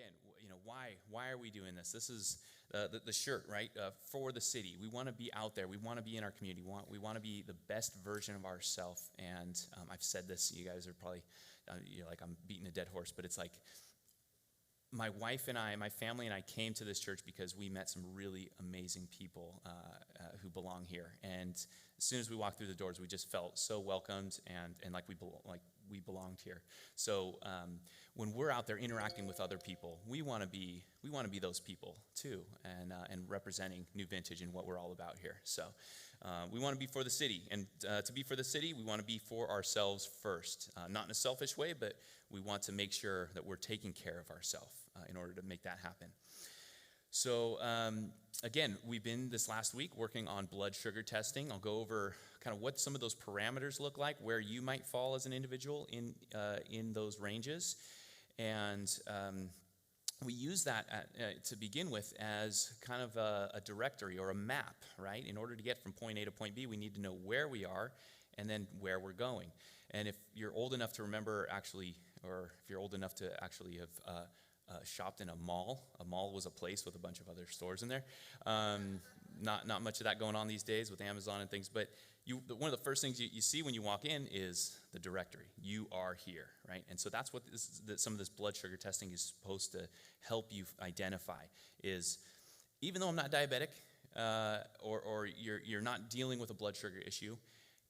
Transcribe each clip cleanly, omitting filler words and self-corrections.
again, why are we doing this? This is the shirt, right? For the city. We want to be out there. We want to be in our community. We want to be the best version of ourselves. And I've said this. You guys are probably, you're like, I'm beating a dead horse, but it's like, my wife and I, my family and I came to this church because we met some really amazing people who belong here. And as soon as we walked through the doors, we just felt so welcomed and like we belonged here. So when we're out there interacting with other people, we want to be those people too, and representing New Vintage and what we're all about here. So we want to be for the city, and to be for the city, we want to be for ourselves first, not in a selfish way, but we want to make sure that we're taking care of ourselves in order to make that happen. So again, we've been this last week working on blood sugar testing. I'll go over kind of what some of those parameters look like, where you might fall as an individual in those ranges. And we use that to begin with as kind of a directory or a map, right? In order to get from point A to point B, we need to know where we are and then where we're going. And if you're old enough to remember actually, or if you're old enough to actually have shopped in a mall was a place with a bunch of other stores in there. Not much of that going on these days with Amazon and things, but one of the first things you see when you walk in is the directory. You are here, right? And so that's what some of this blood sugar testing is supposed to help you identify, is even though I'm not diabetic or you're not dealing with a blood sugar issue,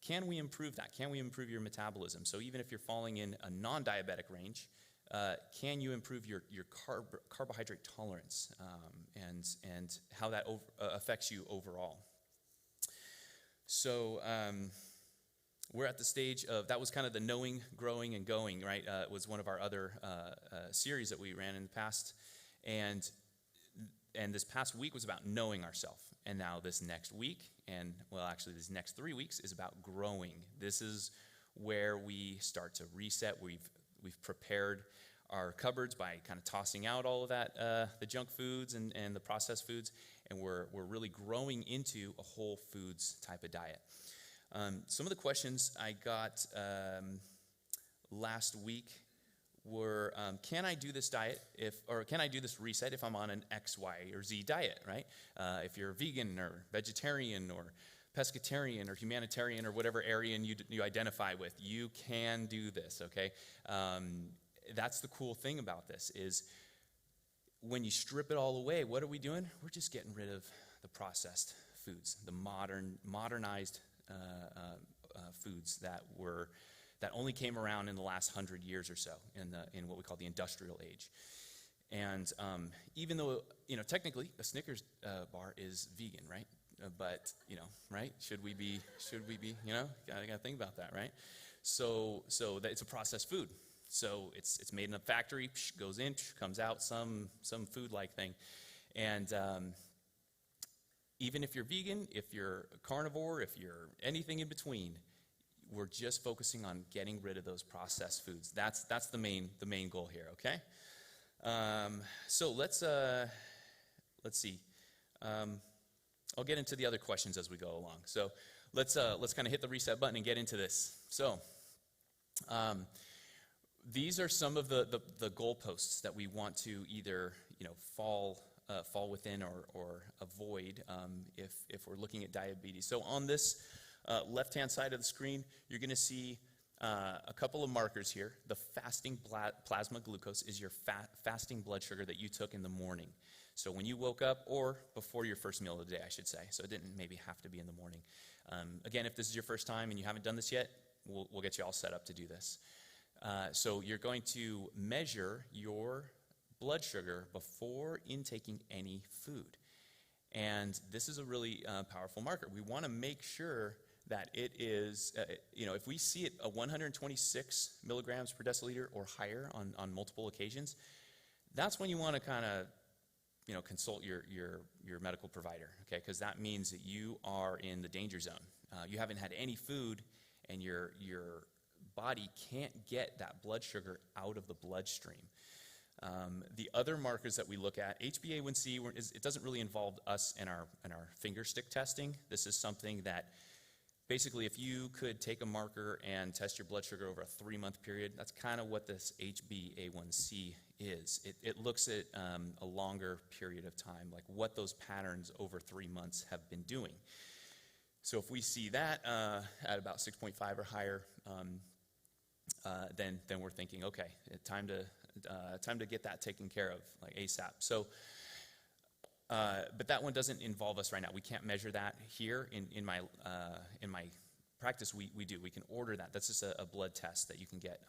can we improve that? Can we improve your metabolism? So even if you're falling in a non-diabetic range, can you improve your carbohydrate tolerance and how that affects you overall? So we're at the stage of, that was kind of the knowing, growing, and going, right? It was one of our other series that we ran in the past. And this past week was about knowing ourselves. And now this next week, actually this next 3 weeks, is about growing. This is where we start to reset. We've prepared our cupboards by kind of tossing out all of that, the junk foods and the processed foods, and we're really growing into a whole foods type of diet. Some of the questions I got last week were, can I do this diet or can I do this reset if I'm on an X, Y, or Z diet, right? If you're vegan or vegetarian or pescatarian or humanitarian or whatever area you identify with, you can do this, okay? That's the cool thing about this is when you strip it all away, what are we doing? We're just getting rid of the processed foods, the modernized foods that only came around in the last 100 years or so in what we call the industrial age. And even though, technically a Snickers bar is vegan, right? But, right? Should we be, gotta think about that, right? So that it's a processed food. So it's made in a factory, goes in, comes out, some food-like thing. And even if you're vegan, if you're a carnivore, if you're anything in between, we're just focusing on getting rid of those processed foods. That's the main goal here, okay? So let's see. I'll get into the other questions as we go along. So let's kind of hit the reset button and get into this. So these are some of the goalposts that we want to either fall within or avoid if we're looking at diabetes. So on this left-hand side of the screen, you're going to see a couple of markers here. The fasting plasma glucose is your fasting blood sugar that you took in the morning. So when you woke up, or before your first meal of the day, I should say. So it didn't maybe have to be in the morning. Again, if this is your first time and you haven't done this yet, we'll get you all set up to do this. So you're going to measure your blood sugar before intaking any food. And this is a really powerful marker. We want to make sure that it is, if we see it 126 milligrams per deciliter or higher on multiple occasions, that's when you want to kind of, consult your medical provider, okay? Because that means that you are in the danger zone. You haven't had any food, and your body can't get that blood sugar out of the bloodstream. The other markers that we look at, HbA1c, it doesn't really involve us in our finger stick testing. This is something that basically, if you could take a marker and test your blood sugar over a 3-month period, that's kind of what this HbA1c is. It looks at a longer period of time, like what those patterns over 3 months have been doing. So if we see that at about 6.5 or higher, then we're thinking, okay, time to get that taken care of, like ASAP. So, but that one doesn't involve us right now. We can't measure that here in my practice. We do. We can order that. That's just a blood test that you can get,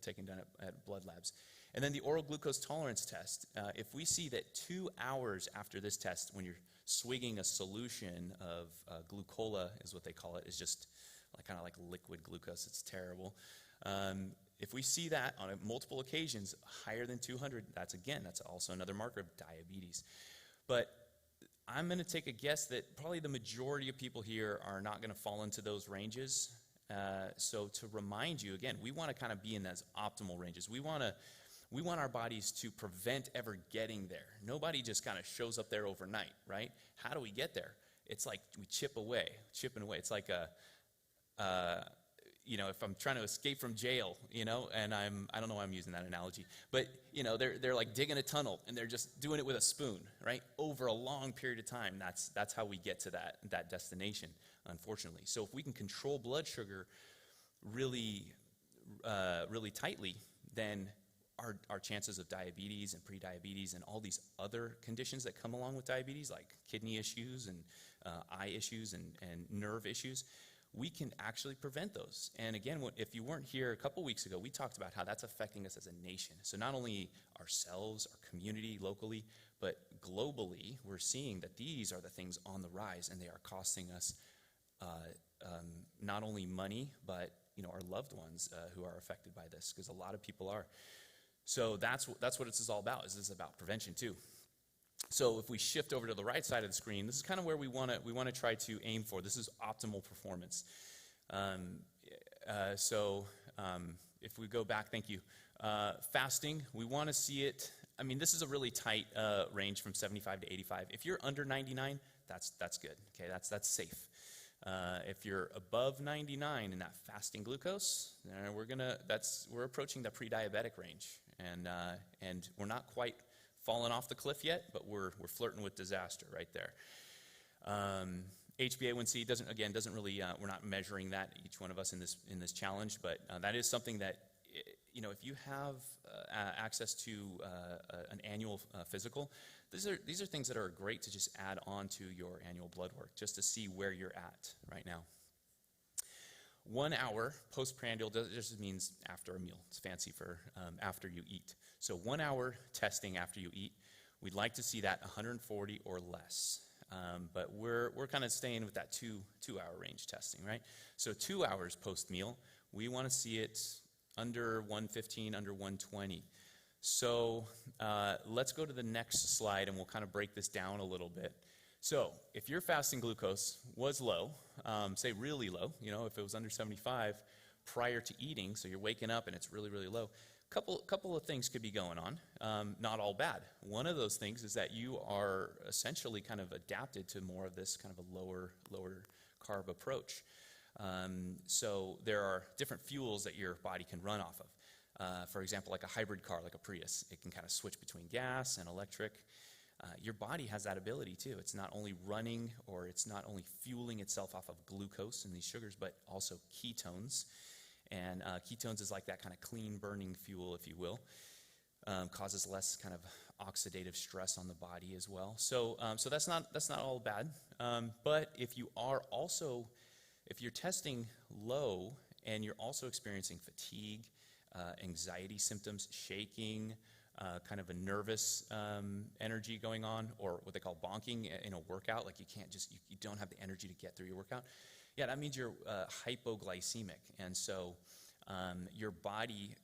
taken done at blood labs. And then the oral glucose tolerance test. If we see that 2 hours after this test, when you're swigging a solution of glucola, is what they call it, is just kind of like liquid glucose. It's terrible. If we see that on multiple occasions higher than 200, that's also another marker of diabetes. But I'm going to take a guess that probably the majority of people here are not going to fall into those ranges. So to remind you, again, we want to kind of be in those optimal ranges. We want our bodies to prevent ever getting there. Nobody just kind of shows up there overnight, right? How do we get there? It's like we chipping away. It's like if I'm trying to escape from jail, and I don't know why I'm using that analogy, but, they're like digging a tunnel and they're just doing it with a spoon, right? Over a long period of time, that's how we get to that destination, unfortunately. So if we can control blood sugar really tightly, then our chances of diabetes and prediabetes and all these other conditions that come along with diabetes, like kidney issues and eye issues and nerve issues, we can actually prevent those. And again, if you weren't here a couple weeks ago, we talked about how that's affecting us as a nation. So not only ourselves, our community locally, but globally, we're seeing that these are the things on the rise, and they are costing us not only money, but our loved ones who are affected by this, because a lot of people are. So that's what this is all about. This is about prevention too. So if we shift over to the right side of the screen, this is kind of where we want to try to aim for. This is optimal performance. If we go back, thank you. Fasting, we want to see it. I mean, this is a really tight range from 75 to 85. If you're under 99, that's good. Okay, that's safe. If you're above 99 in that fasting glucose, we're approaching the pre-diabetic range, and we're not quite fallen off the cliff yet, but we're flirting with disaster right there. HbA1c doesn't really, we're not measuring that, each one of us in this challenge, but that is something that, if you have access to an annual physical, these are things that are great to just add on to your annual blood work, just to see where you're at right now. 1 hour postprandial just means after a meal. It's fancy for after you eat. So 1 hour testing after you eat, we'd like to see that 140 or less. But we're kind of staying with that two-hour range testing, right? So 2 hours post-meal, we want to see it under 115, under 120. So let's go to the next slide, and we'll kind of break this down a little bit. So if your fasting glucose was low, say really low, if it was under 75 prior to eating, so you're waking up and it's really, really low, couple of things could be going on, not all bad. One of those things is that you are essentially kind of adapted to more of this kind of a lower carb approach. So there are different fuels that your body can run off of. For example, like a hybrid car, like a Prius, it can kind of switch between gas and electric. Your body has that ability too. It's not only running, or it's not only fueling itself off of glucose and these sugars, but also ketones. And ketones is like that kind of clean burning fuel, if you will. Causes less kind of oxidative stress on the body as well. So that's not all bad. But if you're testing low and you're also experiencing fatigue, anxiety symptoms, shaking, kind of a nervous energy going on, or what they call bonking in a workout, like you don't have the energy to get through your workout, yeah, that means you're hypoglycemic. And so your body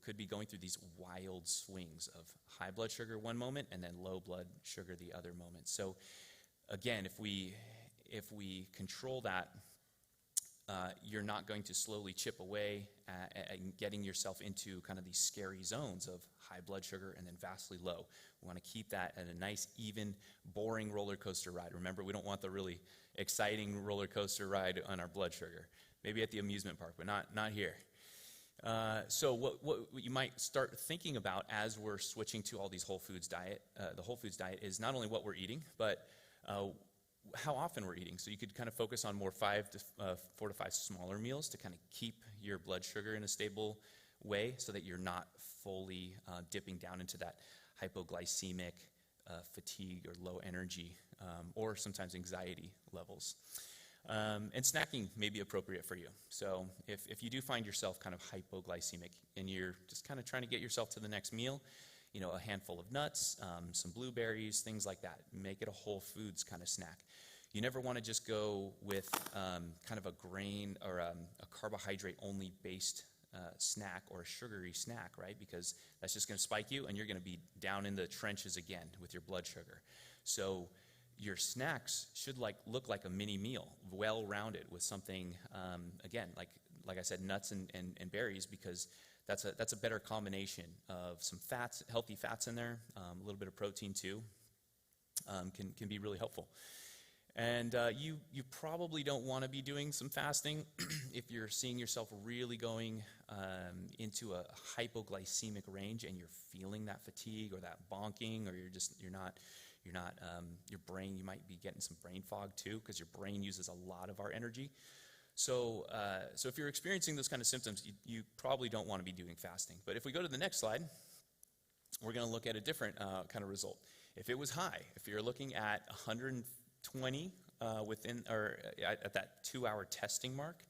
could be going through these wild swings of high blood sugar one moment and then low blood sugar the other moment. So again, if we control that you're not going to slowly chip away at getting yourself into kind of these scary zones of high blood sugar and then vastly low. We want to keep that at a nice, even, boring roller coaster ride. Remember, we don't want the really exciting roller coaster ride on our blood sugar. Maybe at the amusement park, but not here. So what you might start thinking about as we're switching to all these whole foods diet, the whole foods diet, is not only what we're eating, but how often we're eating. So you could kind of focus on more 4 to 5 smaller meals to kind of keep your blood sugar in a stable way so that you're not fully dipping down into that hypoglycemic fatigue or low energy or sometimes anxiety levels. And snacking may be appropriate for you. So if you do find yourself kind of hypoglycemic and you're just kind of trying to get yourself to the next meal, a handful of nuts, some blueberries, things like that. Make it a whole foods kind of snack. You never want to just go with kind of a grain or a carbohydrate-only based snack or a sugary snack, right? Because that's just going to spike you and you're going to be down in the trenches again with your blood sugar. So your snacks should look like a mini meal, well-rounded with something, again, like I said, nuts and berries, because that's a better combination of some fats, healthy fats in there, a little bit of protein too, can be really helpful. And you probably don't want to be doing some fasting if you're seeing yourself really going into a hypoglycemic range and you're feeling that fatigue or that bonking, or you're not your brain, you might be getting some brain fog too, because your brain uses a lot of our energy. So if you're experiencing those kind of symptoms, you probably don't want to be doing fasting. But if we go to the next slide, we're going to look at a different kind of result. If it was high, if you're looking at 120 within or at that 2-hour testing mark,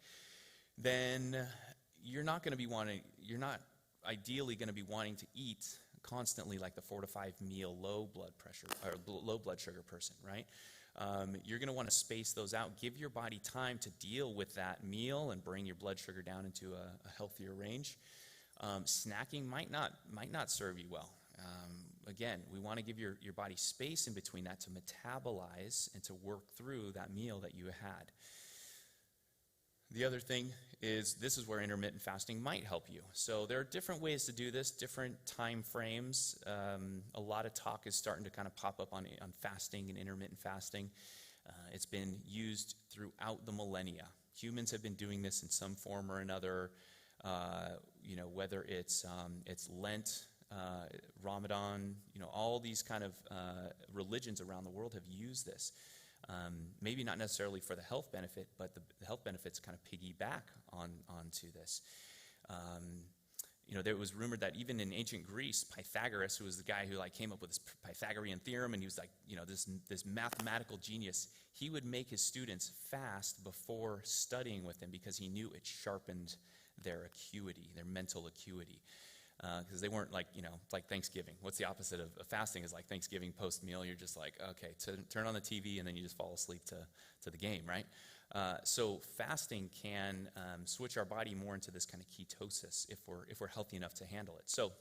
then you're not ideally going to be wanting to eat constantly like the 4 to 5 meal low blood pressure or low blood sugar person, right? You're going to want to space those out. Give your body time to deal with that meal and bring your blood sugar down into a healthier range. Snacking might not serve you well. Again, we want to give your body space in between that to metabolize and to work through that meal that you had. The other thing is, this is where intermittent fasting might help you. So there are different ways to do this, different time frames. A lot of talk is starting to kind of pop up on fasting and intermittent fasting. It's been used throughout the millennia. Humans have been doing this in some form or another, whether it's Lent, Ramadan, all these kind of religions around the world have used this. Maybe not necessarily for the health benefit, but the health benefits kind of piggyback onto this. There was rumored that even in ancient Greece, Pythagoras, who was the guy who came up with this Pythagorean theorem, and he was this mathematical genius, he would make his students fast before studying with him because he knew it sharpened their acuity, their mental acuity. Because they weren't like Thanksgiving. What's the opposite of fasting? Is like Thanksgiving post-meal. You're just like, okay, turn on the TV, and then you just fall asleep to the game, right? So fasting can switch our body more into this kind of ketosis if we're healthy enough to handle it. So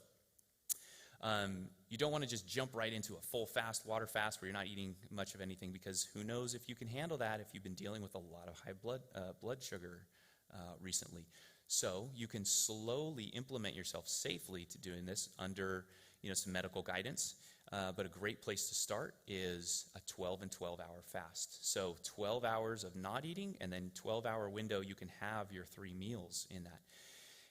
you don't want to just jump right into a full fast, water fast, where you're not eating much of anything, because who knows if you can handle that if you've been dealing with a lot of high blood sugar recently. So you can slowly implement yourself safely to doing this under some medical guidance. But a great place to start is a 12 and 12-hour fast. So 12 hours of not eating, and then 12-hour window you can have your 3 meals in that.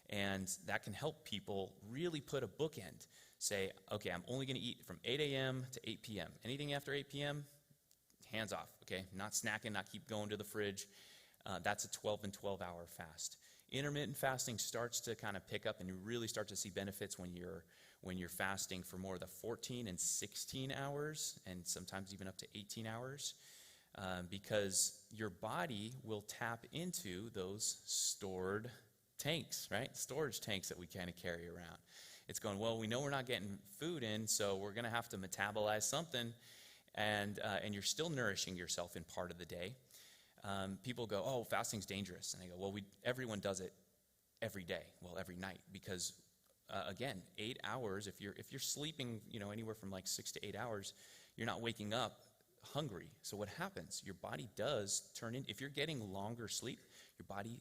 And that can help people really put a bookend. Say, okay, I'm only going to eat from 8 a.m. to 8 p.m. Anything after 8 p.m., hands off, okay? Not snacking, not keep going to the fridge. That's a 12 and 12-hour fast. Intermittent fasting starts to kind of pick up, and you really start to see benefits when you're fasting for more of the 14 and 16 hours, and sometimes even up to 18 hours, because your body will tap into those stored tanks, right? Storage tanks that we kind of carry around. It's going, well, we know we're not getting food in, so we're going to have to metabolize something, and you're still nourishing yourself in part of the day. People go, oh, fasting's dangerous. And I go, well, everyone does it every day, every night, because, again, 8 hours, if you're sleeping, anywhere from 6 to 8 hours, you're not waking up hungry. So what happens? Your body does turn in, if you're getting longer sleep, Your body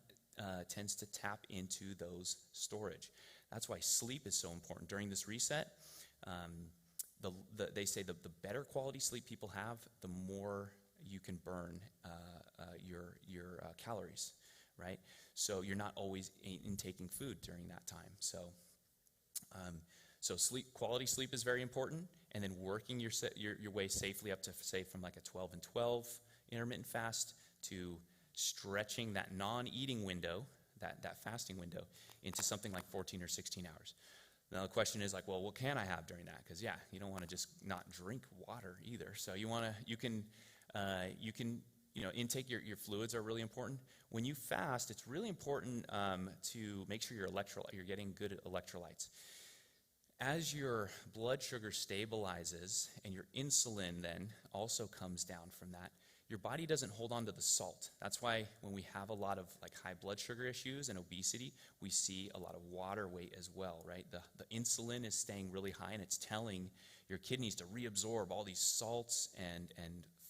tends to tap into those storage. That's why sleep is so important. During this reset, they say the better quality sleep people have, the more you can burn your calories, right? So you're not always intaking food during that time. So quality sleep is very important, and then working your way safely up to, say, from like a 12 and 12 intermittent fast to stretching that non-eating window, that fasting window, into something like 14 or 16 hours. Now the question is like, well, what can I have during that? Because you don't want to just not drink water either. So you can intake your fluids are really important. When you fast, it's really important to make sure you're getting good electrolytes. As your blood sugar stabilizes and your insulin then also comes down from that, your body doesn't hold on to the salt. That's why when we have a lot of like high blood sugar issues and obesity, we see a lot of water weight as well, right? The insulin is staying really high, and it's telling your kidneys to reabsorb all these salts and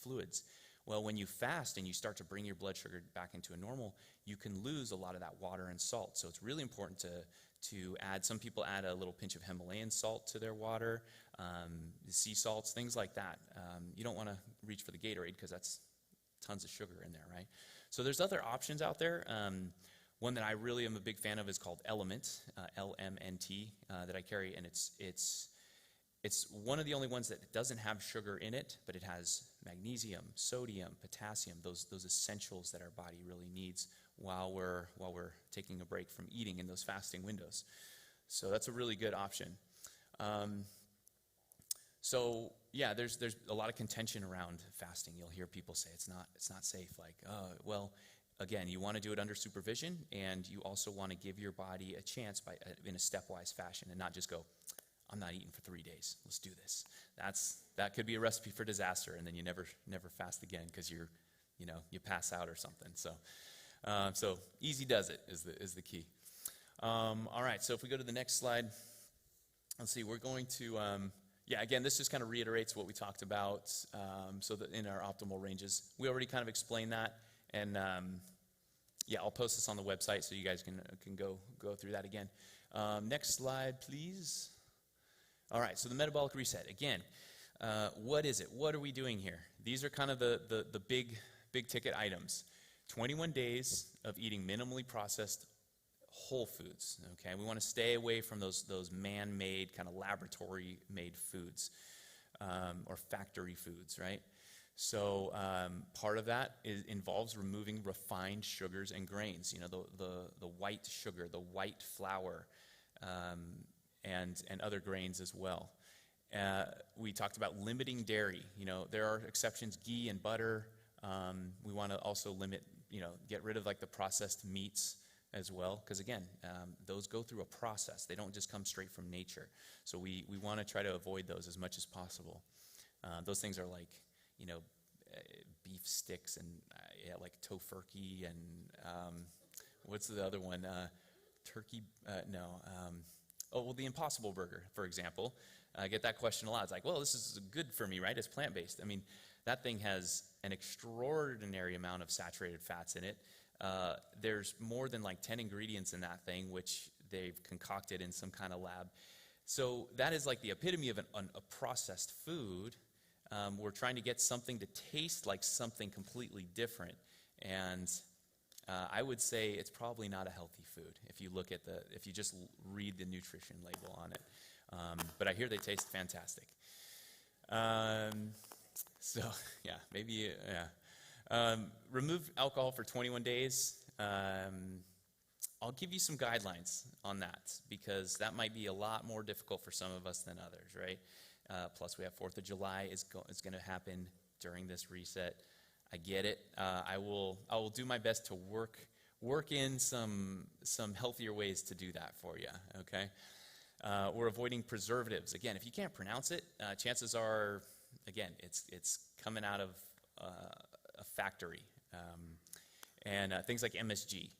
fluids. Well, when you fast and you start to bring your blood sugar back into a normal, you can lose a lot of that water and salt. So it's really important to add. Some people add a little pinch of Himalayan salt to their water, sea salts, things like that. You don't want to reach for the Gatorade because that's tons of sugar in there, right? So there's other options out there. One that I really am a big fan of is called Element, LMNT, that I carry, and it's one of the only ones that doesn't have sugar in it, but it has magnesium, sodium, potassium, those essentials that our body really needs while we're taking a break from eating in those fasting windows. So that's a really good option. There's a lot of contention around fasting. You'll hear people say it's not safe. Like, well, again, you want to do it under supervision, and you also want to give your body a chance in a stepwise fashion, and not just go, I'm not eating for 3 days. Let's do this. That could be a recipe for disaster, and then you never fast again because you pass out or something. So easy does it is the key. All right. So if we go to the next slide, let's see. We're going to again, this just kind of reiterates what we talked about. So that in our optimal ranges, we already kind of explained that, and I'll post this on the website so you guys can go through that again. Next slide, please. All right, so the metabolic reset. Again, what is it? What are we doing here? These are kind of the big ticket items. 21 days of eating minimally processed whole foods. Okay, we want to stay away from those man-made kind of laboratory-made foods or factory foods, right? So part of that involves removing refined sugars and grains. The white sugar, the white flour. And other grains as well. We talked about limiting dairy. There are exceptions, ghee and butter. We want to also limit, get rid of like the processed meats as well, because again, those go through a process. They don't just come straight from nature. So we want to try to avoid those as much as possible. Those things are like, beef sticks and like tofurkey and what's the other one? Turkey? The Impossible Burger, for example. I get that question a lot. It's like, well, this is good for me, right? It's plant-based. I mean, that thing has an extraordinary amount of saturated fats in it. There's more than like 10 ingredients in that thing, which they've concocted in some kind of lab. So that is like the epitome of a processed food. We're trying to get something to taste like something completely different. And I would say it's probably not a healthy food if you just read the nutrition label on it. But I hear they taste fantastic. Remove alcohol for 21 days. I'll give you some guidelines on that because that might be a lot more difficult for some of us than others, right? Plus, we have 4th of July is going to happen during this reset. I get it. I will do my best to work in some healthier ways to do that for you. Okay. We're avoiding preservatives. Again, if you can't pronounce it, chances are, again, it's coming out of a factory, and things like MSG.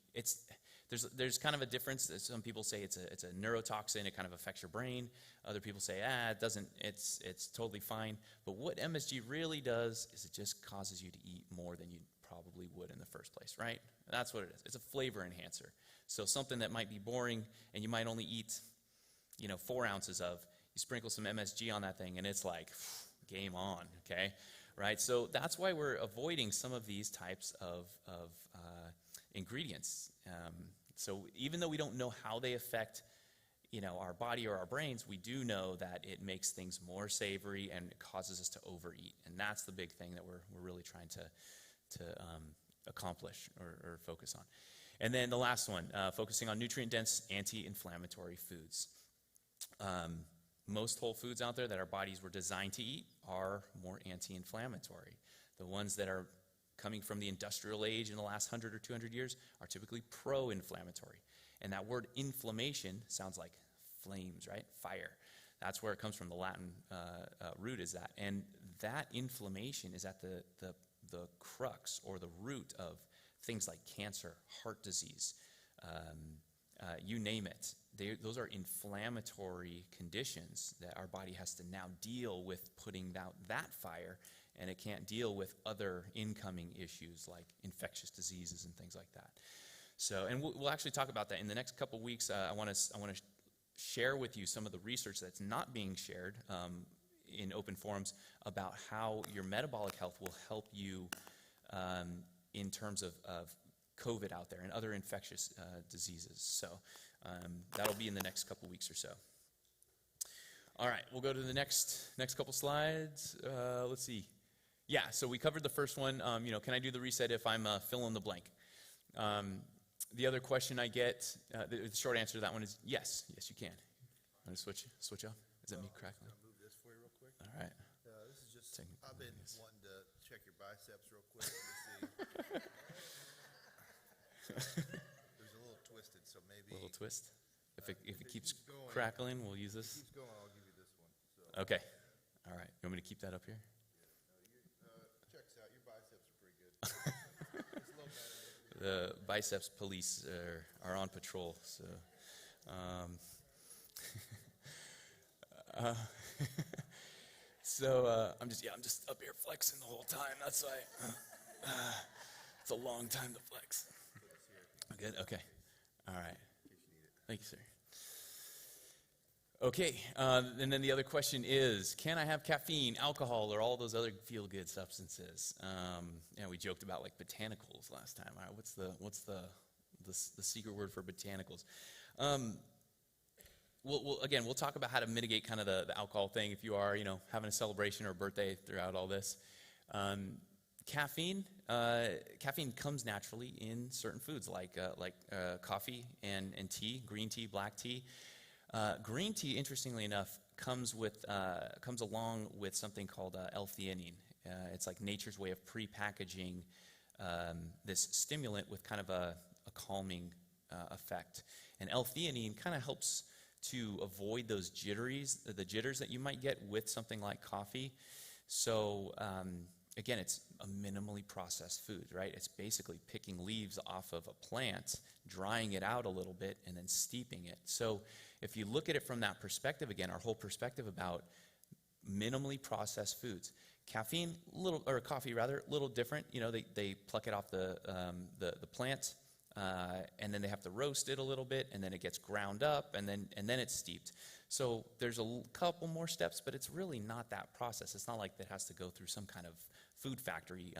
There's kind of a difference. Some people say it's a neurotoxin. It kind of affects your brain. Other people say, it doesn't. It's totally fine. But what MSG really does is it just causes you to eat more than you probably would in the first place, right? That's what it is. It's a flavor enhancer. So something that might be boring and you might only eat, 4 ounces of, you sprinkle some MSG on that thing and it's like, game on, okay? Right? So that's why we're avoiding some of these types of ingredients. So even though we don't know how they affect our body or our brains, we do know that it makes things more savory and it causes us to overeat. And that's the big thing that we're really trying to accomplish or focus on. And then the last one, focusing on nutrient-dense, anti-inflammatory foods. Most whole foods out there that our bodies were designed to eat are more anti-inflammatory. The ones that are coming from the industrial age in the last 100 or 200 years are typically pro-inflammatory. And that word inflammation sounds like flames, right? Fire. That's where it comes from. The Latin root is that. And that inflammation is at the crux or the root of things like cancer, heart disease, you name it. Those are inflammatory conditions that our body has to now deal with putting out that fire, and it can't deal with other incoming issues like infectious diseases and things like that. So, and we'll actually talk about that in the next couple weeks. I want to share with you some of the research that's not being shared in open forums about how your metabolic health will help you in terms of COVID out there and other infectious diseases. So that'll be in the next couple weeks or so. All right, we'll go to the next couple slides. Let's see. Yeah, so we covered the first one. Can I do the reset if I'm fill in the blank? The other question I get, the short answer to that one is yes. Yes, you can. I'm going to switch up. Is that me crackling? I'll move this for you real quick. All right. This is just, I've been wanting to check your biceps real quick to see. There's a little twisted, so maybe. A little twist? If it keeps going, crackling, we'll use this? If it keeps going, I'll give you this one. So. Okay. All right. You want me to keep that up here? Checks out. Your biceps are pretty good. Just a little better. The biceps police are on patrol, so. I'm just up here flexing the whole time. That's why it's a long time to flex. Good. Okay. All right. Thank you, sir. Okay. And then the other question is, can I have caffeine, alcohol, or all those other feel-good substances? We joked about like botanicals last time. All right, what's the secret word for botanicals? We'll talk about how to mitigate kind of the alcohol thing if you are, having a celebration or a birthday throughout all this. Caffeine comes naturally in certain foods like coffee and tea, green tea, black tea. Green tea, interestingly enough, comes along with something called L-theanine. It's like nature's way of pre-packaging this stimulant with kind of a calming effect. And L-theanine kind of helps to avoid those jitters that you might get with something like coffee. So again, it's a minimally processed food, right? It's basically picking leaves off of a plant, drying it out a little bit, and then steeping it. So if you look at it from that perspective, again, our whole perspective about minimally processed foods, coffee, a little different. They pluck it off the plant, and then they have to roast it a little bit, and then it gets ground up, and then it's steeped. So there's a couple more steps, but it's really not that process. It's not like it has to go through some kind of food factory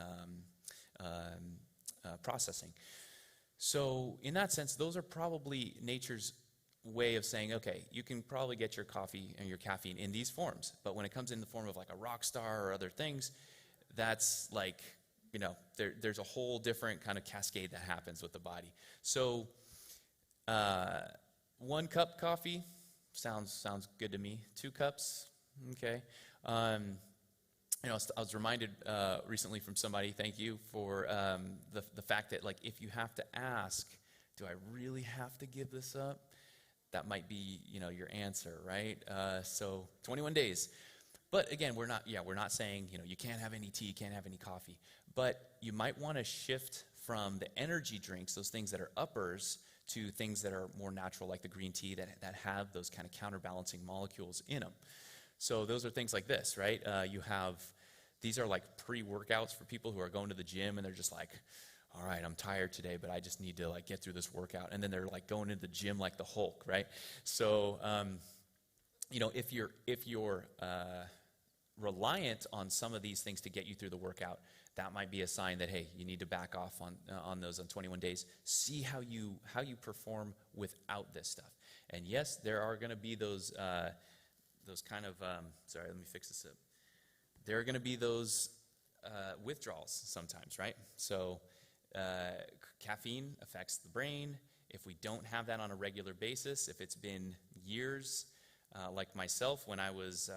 processing. So in that sense, those are probably nature's way of saying, okay, you can probably get your coffee and your caffeine in these forms, but when it comes in the form of like a rock star or other things, that's like, there's a whole different kind of cascade that happens with the body. So 1 cup coffee sounds good to me. 2 cups, okay. I was reminded recently from somebody, thank you, for the fact that, like, if you have to ask, do I really have to give this up? That might be, your answer, right? So 21 days. But again, we're not saying, you can't have any tea, you can't have any coffee. But you might want to shift from the energy drinks, those things that are uppers, to things that are more natural, like the green tea that have those kind of counterbalancing molecules in them. So those are things like this, right? You have These are like pre-workouts for people who are going to the gym and they're just like, all right, I'm tired today, but I just need to like get through this workout. And then they're like going into the gym like the Hulk, right? So, if you're reliant on some of these things to get you through the workout, that might be a sign that, hey, you need to back off on those on 21 days. See how you perform without this stuff. And yes, there are going to be those kind of, sorry, let me fix this up. There are going to be those withdrawals sometimes, right? So caffeine affects the brain. If we don't have that on a regular basis, if it's been years, like myself, when I was,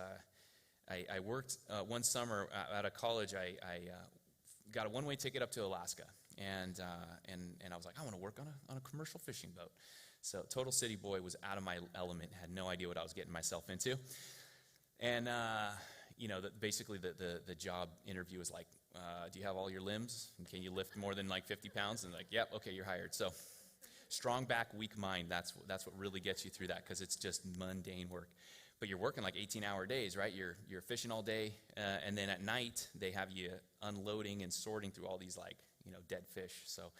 I worked one summer out of college, I got a one-way ticket up to Alaska, and I was like, I want to work on a commercial fishing boat. So total city boy, was out of my element, had no idea what I was getting myself into. And, basically the job interview was like, do you have all your limbs? And can you lift more than like 50 pounds? And like, yep, okay, you're hired. So strong back, weak mind, that's what really gets you through that, because it's just mundane work. But you're working like 18-hour days, right? You're fishing all day, and then at night they have you unloading and sorting through all these dead fish. So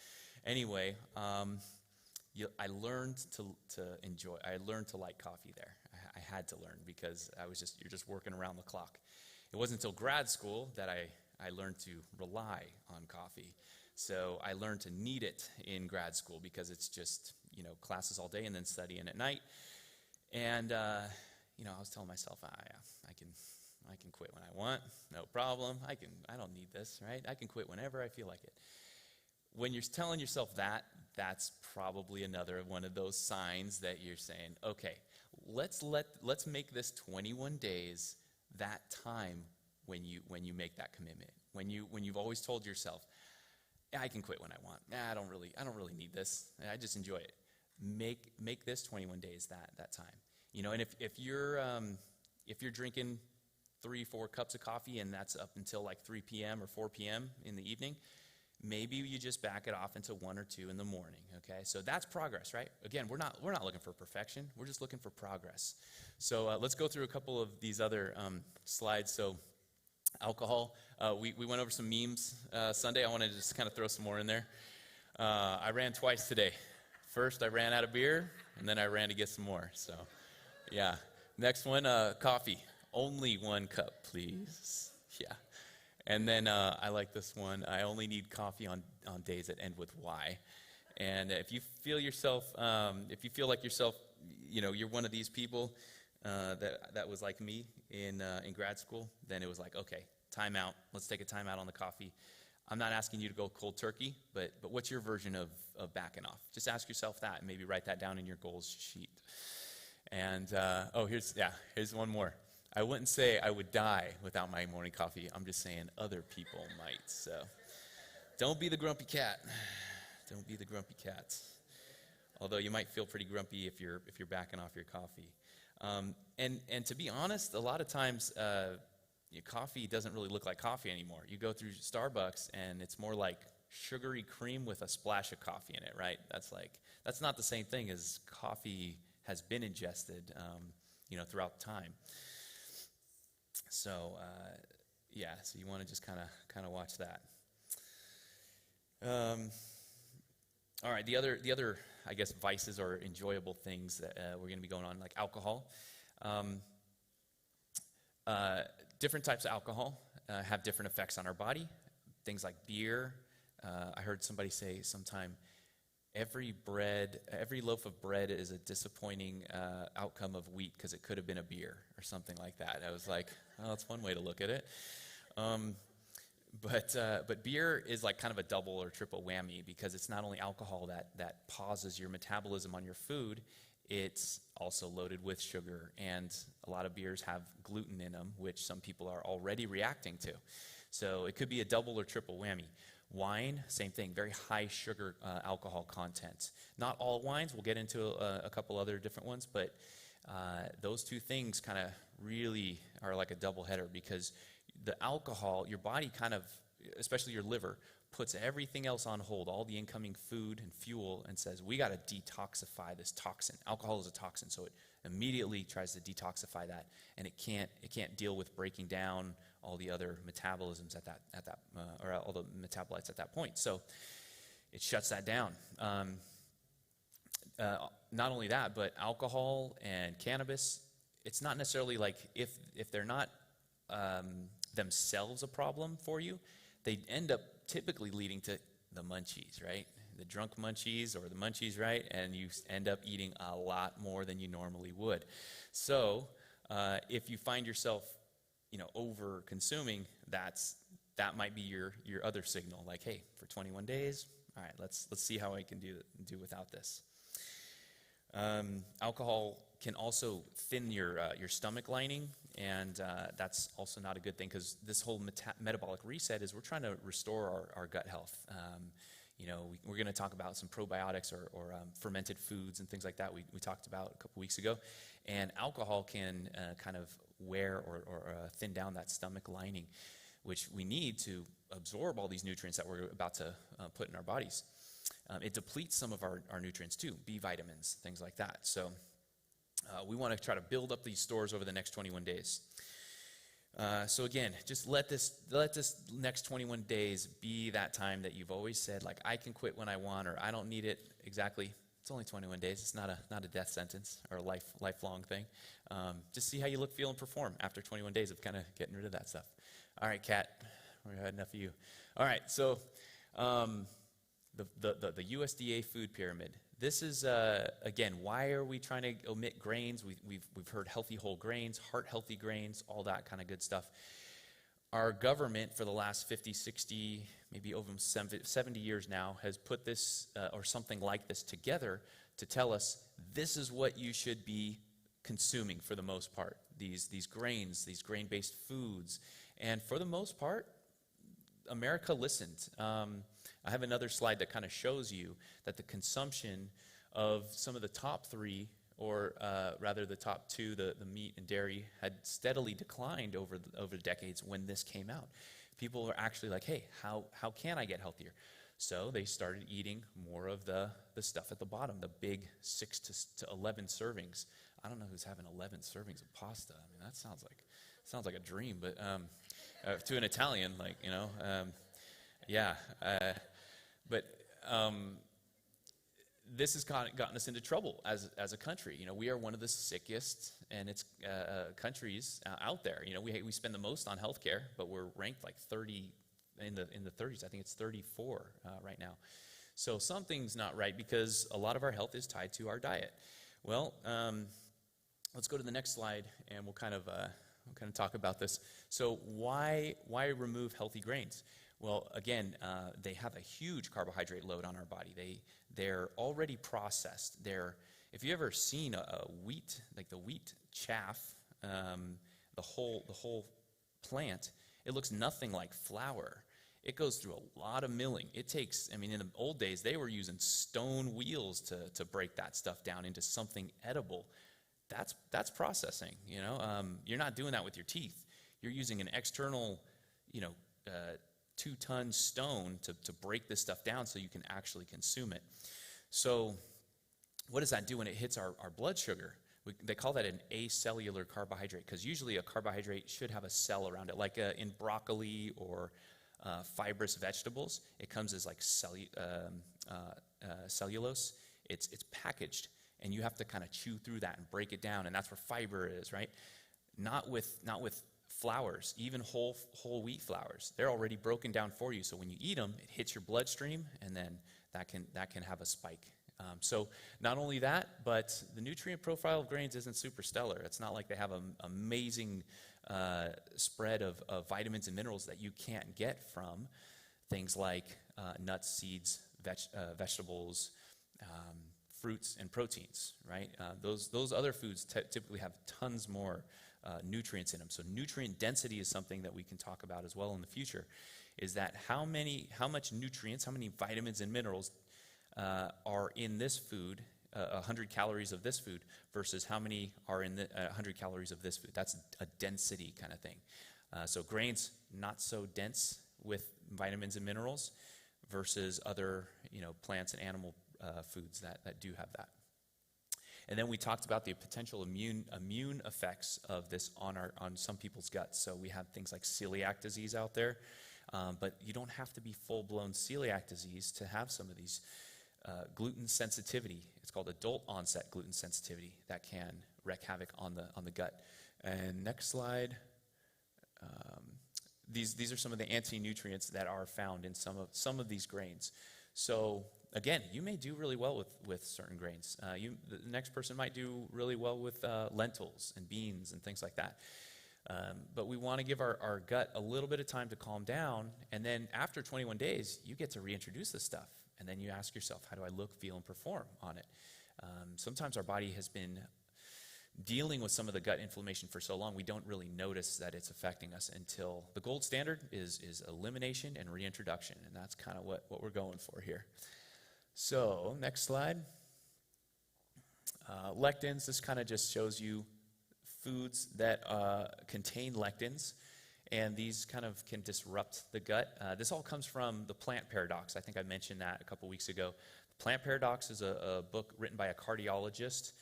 anyway, I learned to enjoy. I learned to like coffee there. I had to learn, because you're just working around the clock. It wasn't until grad school that I learned to rely on coffee. So I learned to need it in grad school, because it's just classes all day and then studying at night. And I was telling myself, I can quit when I want, no problem. I don't need this, right? I can quit whenever I feel like it. When you're telling yourself that, that's probably another one of those signs that you're saying, okay, let's make this 21 days that time when you make that commitment. When you've always told yourself, I can quit when I want. I don't really need this. I just enjoy it. Make this 21 days that time. And if you're drinking 3-4 cups of coffee and that's up until like 3 p.m. or 4 p.m. in the evening, maybe you just back it off into 1 or 2 in the morning, okay? So that's progress, right? Again, we're not looking for perfection. We're just looking for progress. So let's go through a couple of these other slides. So alcohol, we went over some memes Sunday. I wanted to just kind of throw some more in there. I ran twice today. First, I ran out of beer, and then I ran to get some more. So, yeah. Next one, coffee. Only 1 cup, please. Yeah. And then I like this one. I only need coffee on days that end with Y. And if you feel like yourself, you're one of these people that was like me in grad school, then it was like, okay, time out. Let's take a time out on the coffee. I'm not asking you to go cold turkey, but what's your version of backing off? Just ask yourself that, and maybe write that down in your goals sheet. And here's one more. I wouldn't say I would die without my morning coffee. I'm just saying other people might. So don't be the grumpy cat. Don't be the grumpy cat. Although you might feel pretty grumpy if you're backing off your coffee. And to be honest, a lot of times coffee doesn't really look like coffee anymore. You go through Starbucks and it's more like sugary cream with a splash of coffee in it, right? That's not the same thing as coffee has been ingested, throughout time. So, so you want to just kind of watch that. All right, the other I guess vices or enjoyable things that we're going to be going on, like alcohol. Different types of alcohol have different effects on our body. Things like beer. I heard somebody say sometime, every loaf of bread is a disappointing outcome of wheat because it could have been a beer or something like that. I was like, oh, that's one way to look at it. But beer is like kind of a double or triple whammy, because it's not only alcohol that pauses your metabolism on your food, it's also loaded with sugar, and a lot of beers have gluten in them, which some people are already reacting to. So it could be a double or triple whammy. Wine, same thing, very high sugar alcohol content. Not all wines, we'll get into a couple other different ones, but those two things kind of really are like a double header, because the alcohol, your body kind of, especially your liver, puts everything else on hold, all the incoming food and fuel, and says, we got to detoxify this toxin. Alcohol is a toxin, so it immediately tries to detoxify that, and it can't deal with breaking down all the other metabolisms or all the metabolites at that point. So it shuts that down. Not only that, but alcohol and cannabis, it's not necessarily like if they're not themselves a problem for you, they end up typically leading to the munchies, right? The drunk munchies or the munchies, right? And you end up eating a lot more than you normally would. So if you find yourself, over consuming, that might be your other signal. Like, hey, for 21 days, all right, let's see how I can do without this. Alcohol can also thin your stomach lining, and that's also not a good thing, because this whole metabolic reset is we're trying to restore our gut health. We're going to talk about some probiotics or fermented foods and things like that we talked about a couple weeks ago. And alcohol can kind of wear or thin down that stomach lining, which we need to absorb all these nutrients that we're about to put in our bodies. It depletes some of our nutrients too, B vitamins, things like that. So we want to try to build up these stores over the next 21 days. So again, just let this next 21 days be that time that you've always said, like, I can quit when I want, or I don't need it exactly. It's only 21 days. It's not a death sentence or a lifelong thing. Just see how you look, feel, and perform after 21 days of kind of getting rid of that stuff. All right, Kat, we had enough of you. All right, so the USDA food pyramid. This is, again, why are we trying to omit grains? We've heard healthy whole grains, heart-healthy grains, all that kind of good stuff. Our government for the last 50, 60, maybe over 70 years now has put this or something like this together to tell us this is what you should be consuming for the most part, these grains, these grain-based foods. And for the most part, America listened. I have another slide that kind of shows you that the consumption of some of the top three, or rather the top two, the meat and dairy, had steadily declined over the decades when this came out. People are actually like, hey, how can I get healthier? So they started eating more of the stuff at the bottom, the big 6 to 11 servings. I don't know who's having 11 servings of pasta. I mean, that sounds like a dream, but to an Italian, yeah. But this has gotten us into trouble as a country. We are one of the sickest and it's countries out there. We spend the most on healthcare, but we're ranked like 30 in the 30s. I think it's 34 right now. So something's not right, because a lot of our health is tied to our diet. Well, let's go to the next slide, and we'll kind of talk about this. So why remove healthy grains? Well, again, they have a huge carbohydrate load on our body. They're already processed. If you ever seen a wheat, like the wheat chaff, the whole plant, it looks nothing like flour. It goes through a lot of milling. It takes, in the old days, they were using stone wheels to break that stuff down into something edible. That's processing. You're not doing that with your teeth. You're using an external, 2-ton stone to break this stuff down so you can actually consume it. So what does that do when it hits our blood sugar? They call that an acellular carbohydrate, because usually a carbohydrate should have a cell around it, like in broccoli or fibrous vegetables. It comes as like cellulose. It's packaged, and you have to kind of chew through that and break it down, and that's where fiber is, right? Not with flours, even whole wheat flours. They're already broken down for you, so when you eat them, it hits your bloodstream, and then that can have a spike. So not only that, but the nutrient profile of grains isn't super stellar. It's not like they have an amazing spread of vitamins and minerals that you can't get from things like nuts, seeds, vegetables, fruits, and proteins, right? Those other foods typically have tons more nutrients in them. So nutrient density is something that we can talk about as well in the future, is that how much nutrients, how many vitamins and minerals are in this food, 100 calories of this food, versus how many are in the 100 calories of this food. That's a density kind of thing. So grains, not so dense with vitamins and minerals, versus other plants and animal foods that do have that. And then we talked about the potential immune effects of this on some people's guts. So we have things like celiac disease out there, but you don't have to be full-blown celiac disease to have some of these. Gluten sensitivity, it's called adult onset gluten sensitivity, that can wreak havoc on the gut. And next slide. These are some of the anti-nutrients that are found in some of these grains. So again, you may do really well with certain grains. The next person might do really well with lentils and beans and things like that. But we want to give our gut a little bit of time to calm down, and then after 21 days, you get to reintroduce this stuff. And then you ask yourself, how do I look, feel, and perform on it? Sometimes our body has been dealing with some of the gut inflammation for so long, we don't really notice that it's affecting us until the gold standard is elimination and reintroduction, and that's kind of what we're going for here. So, next slide. Lectins, this kind of just shows you foods that contain lectins, and these kind of can disrupt the gut. This all comes from the plant paradox. I think I mentioned that a couple weeks ago. The plant paradox is a book written by a cardiologist,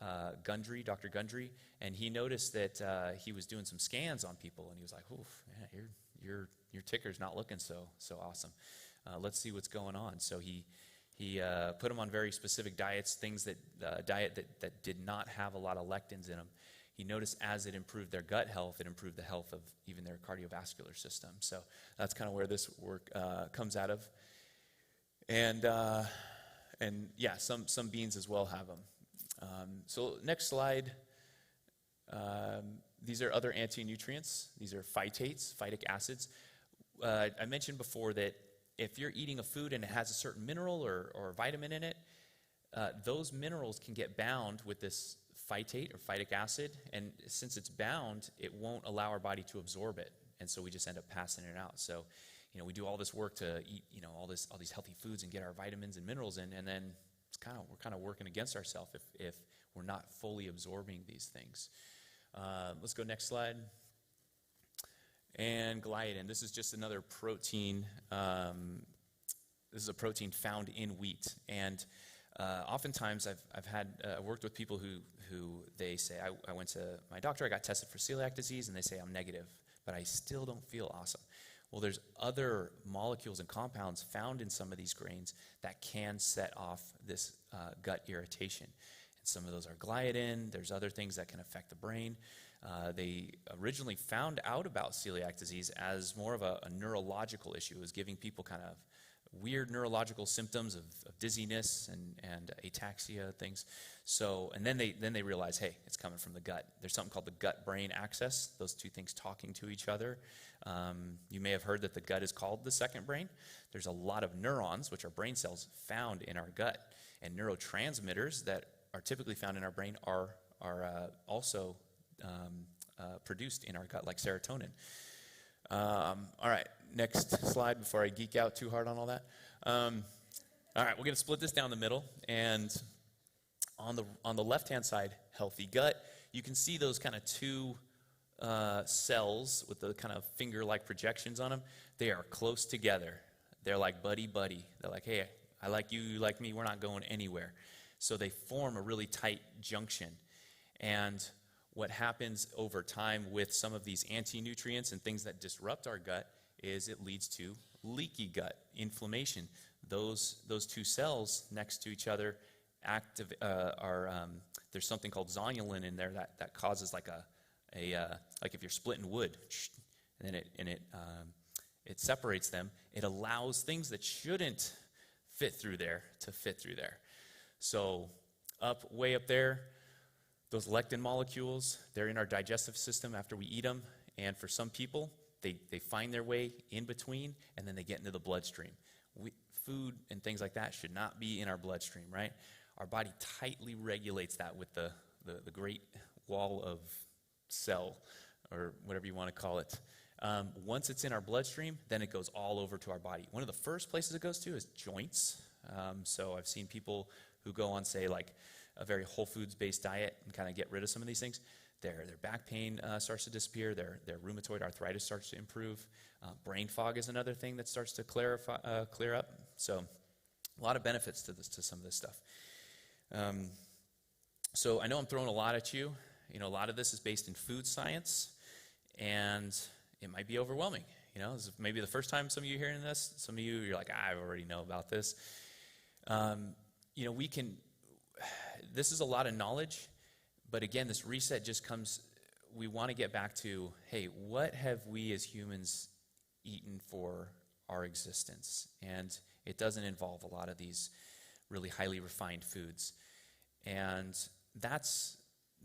Dr. Gundry, and he noticed that he was doing some scans on people, and he was like, "Oof, man, your ticker's not looking so awesome. Let's see what's going on." So he put them on very specific diets, things that did not have a lot of lectins in them. He noticed as it improved their gut health, it improved the health of even their cardiovascular system. So that's kind of where this work comes out of. And yeah, some beans as well have them. So next slide. These are other anti-nutrients. These are phytates, phytic acids. I mentioned before that if you're eating a food and it has a certain mineral or vitamin in it, those minerals can get bound with this phytate or phytic acid, and since it's bound, it won't allow our body to absorb it, and so we just end up passing it out. So, we do all this work to eat, all these healthy foods and get our vitamins and minerals in, and then we're kind of working against ourselves if we're not fully absorbing these things. Let's go next slide. And gliadin. This is just another protein. This is a protein found in wheat, and oftentimes I've worked with people who they say, I went to my doctor, I got tested for celiac disease, and they say I'm negative, but I still don't feel awesome. Well, there's other molecules and compounds found in some of these grains that can set off this gut irritation. And some of those are gliadin. There's other things that can affect the brain. They originally found out about celiac disease as more of a neurological issue. It was giving people kind of weird neurological symptoms of dizziness and ataxia, things. So, and then they realize, hey, it's coming from the gut. There's something called the gut-brain axis, those two things talking to each other. You may have heard that the gut is called the second brain. There's a lot of neurons, which are brain cells, found in our gut. And neurotransmitters that are typically found in our brain are also produced in our gut, like serotonin. All right, next slide before I geek out too hard on all that. All right, we're going to split this down the middle, and on the left-hand side, healthy gut. You can see those kind of two cells with the kind of finger-like projections on them. They are close together. They're like buddy-buddy. They're like, hey, I like you, you like me, we're not going anywhere. So they form a really tight junction. And what happens over time with some of these anti-nutrients and things that disrupt our gut is it leads to leaky gut, inflammation. Those two cells next to each other there's something called zonulin in there that causes like if you're splitting wood, and then it separates them. It allows things that shouldn't fit through there to fit through there. So way up there, those lectin molecules, they're in our digestive system after we eat them, and for some people, they find their way in between, and then they get into the bloodstream. Food and things like that should not be in our bloodstream, right? Our body tightly regulates that with the great wall of cell, or whatever you want to call it. Once it's in our bloodstream, then it goes all over to our body. One of the first places it goes to is joints. So I've seen people who go on, say, like a very whole foods-based diet and kind of get rid of some of these things. Their back pain starts to disappear. Their rheumatoid arthritis starts to improve. Brain fog is another thing that starts to clear up. So a lot of benefits to some of this stuff. So I know I'm throwing a lot at you. You know, a lot of this is based in food science, and it might be overwhelming. You know, this is maybe the first time some of you are hearing this. Some of you, you're like, I already know about this. You know, this is a lot of knowledge, but again, this reset just comes, we want to get back to, hey, what have we as humans eaten for our existence? And it doesn't involve a lot of these really highly refined foods. And